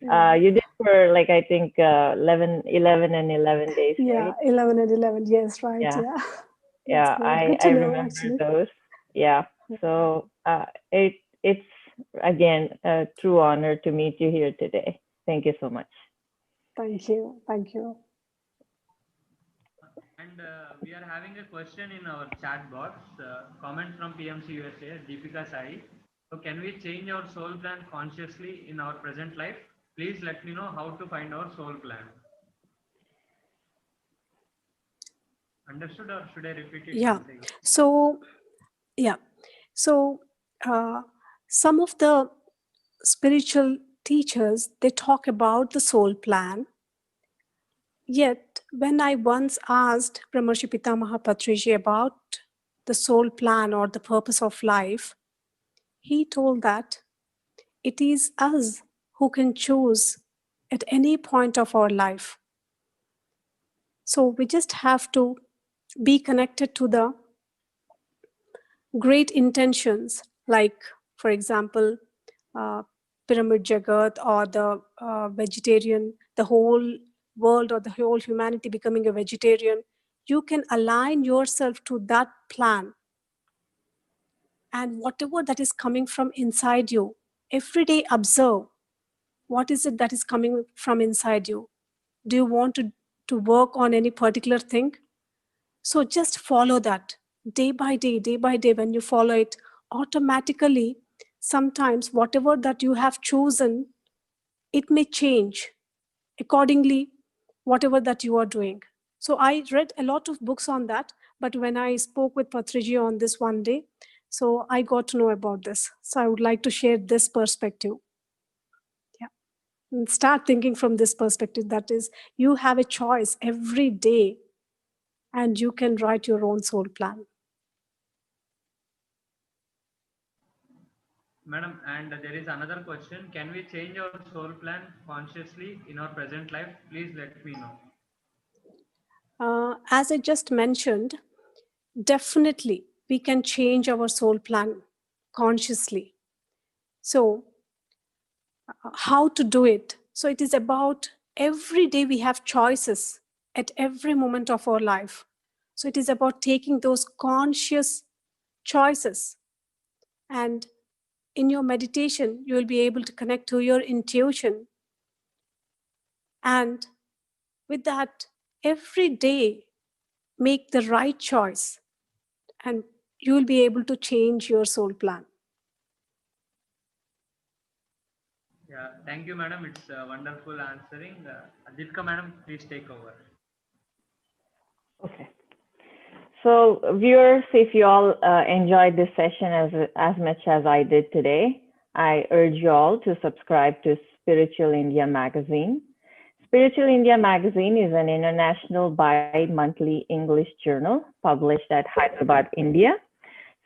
You did for like, I think 11 and 11 days, yeah, right? 11 and 11, yes, right. Yeah, yeah. I remember those. Yeah, so it's again a true honor to meet you here today. Thank you so much. Thank you. And we are having a question in our chat box. Comment from PMC USA, Deepika Sai. So can we change our soul plan consciously in our present life? Please let me know how to find our soul plan. Understood, or should I repeat it? Yeah. So some of the spiritual teachers, they talk about the soul plan. Yet, when I once asked Brahmarshi Pitamaha Patriji about the soul plan or the purpose of life, he told that it is us who can choose at any point of our life. So we just have to be connected to the great intentions, like, for example, Pyramid Jagat or the vegetarian, the whole world or the whole humanity becoming a vegetarian. You can align yourself to that plan. And whatever that is coming from inside you, every day observe what is it that is coming from inside you. Do you want to work on any particular thing? So just follow that day by day. When you follow it, automatically sometimes whatever that you have chosen, it may change accordingly, whatever that you are doing. So I read a lot of books on that, but when I spoke with Patriji on this one day, so I got to know about this. So I would like to share this perspective. Yeah. And start thinking from this perspective, that is, you have a choice every day and you can write your own soul plan. Madam, and there is another question. Can we change our soul plan consciously in our present life? Please let me know. As I just mentioned, definitely we can change our soul plan consciously. So how to do it? So it is about every day we have choices at every moment of our life. So it is about taking those conscious choices, and in your meditation you will be able to connect to your intuition, and with that every day make the right choice, and you will be able to change your soul plan. Yeah, thank you, madam. It's wonderful answering. Adhitka, madam, please take over. Okay. So viewers, if you all enjoyed this session as much as I did today, I urge you all to subscribe to Spiritual India magazine. Spiritual India magazine is an international bi-monthly English journal published at Hyderabad, India.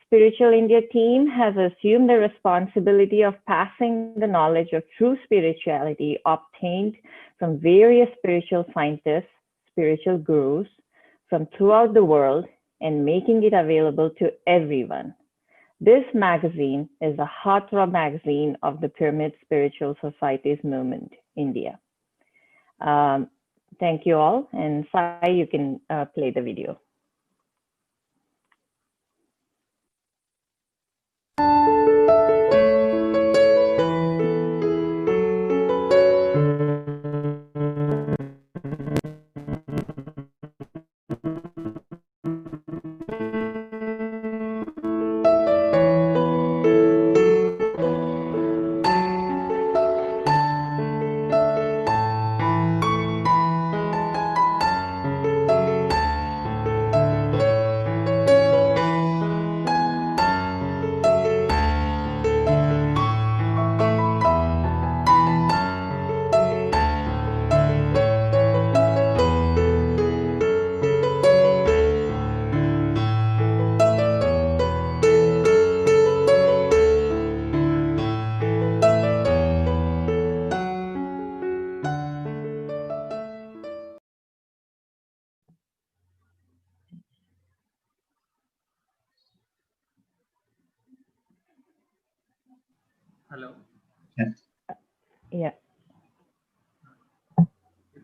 Spiritual India team has assumed the responsibility of passing the knowledge of true spirituality obtained from various spiritual scientists, spiritual gurus from throughout the world, and making it available to everyone. This magazine is the heartthrob magazine of the Pyramid Spiritual Societies movement, India. Thank you all, and Sai, you can play the video. Hello. Yeah.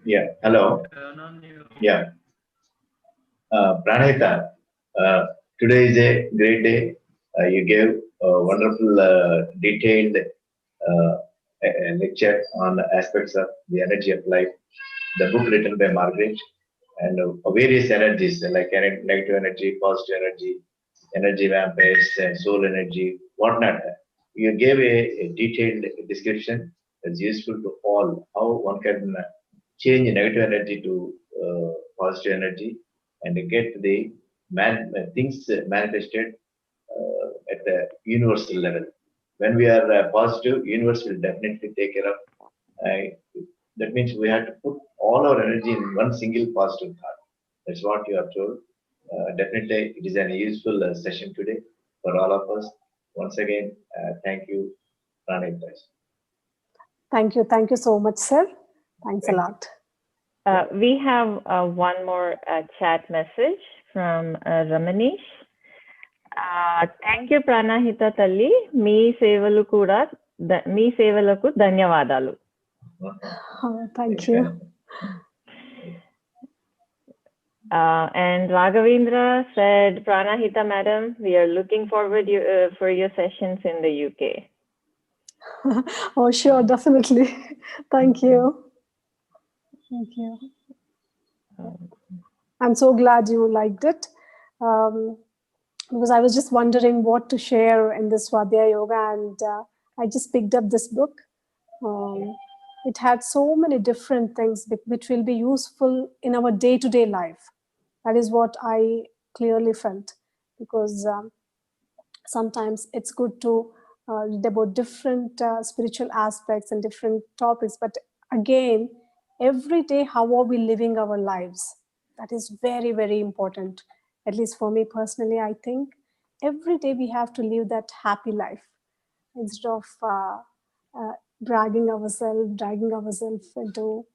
Yeah, hello. Turn on your... Yeah. Pranahitha, today is a great day. You gave a wonderful, detailed lecture on aspects of the energy of life. The book written by Margaret, and various energies like negative energy, positive energy, energy vampires, and soul energy, whatnot. You gave a detailed description that's useful to all, how one can change negative energy to positive energy and get the things manifested at the universal level. When we are positive, universe will definitely take care of. That means we have to put all our energy in one single positive thought. That's what you have told. Definitely, it is an useful session today for all of us. Once again, thank you, Pranahitha. Thank you so much, sir. Thanks a lot. We have one more chat message from Ramanish. Thank you, Pranahitha Talli. మీ సేవలకు ధన్యవాదాలు. Thank you. And Raghavendra said, Pranahitha madam, we are looking forward for your sessions in the UK. Oh, sure, definitely. Thank you. Thank you. I'm so glad you liked it. because I was just wondering what to share in this Swadhyaya Yoga, and I just picked up this book. It had so many different things which will be useful in our day-to-day life. That is what I clearly felt, because sometimes it's good to read about different spiritual aspects and different topics, but again, every day, how are we living our lives? That is very, very important. At least for me personally, I think every day we have to live that happy life instead of dragging ourselves into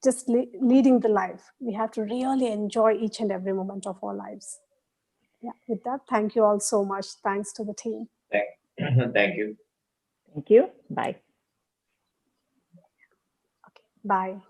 just leading the life. We have to really enjoy each and every moment of our lives. Yeah, with that, thank you all so much. Thanks to the team. Thank you. Thank you. Bye. Okay, bye.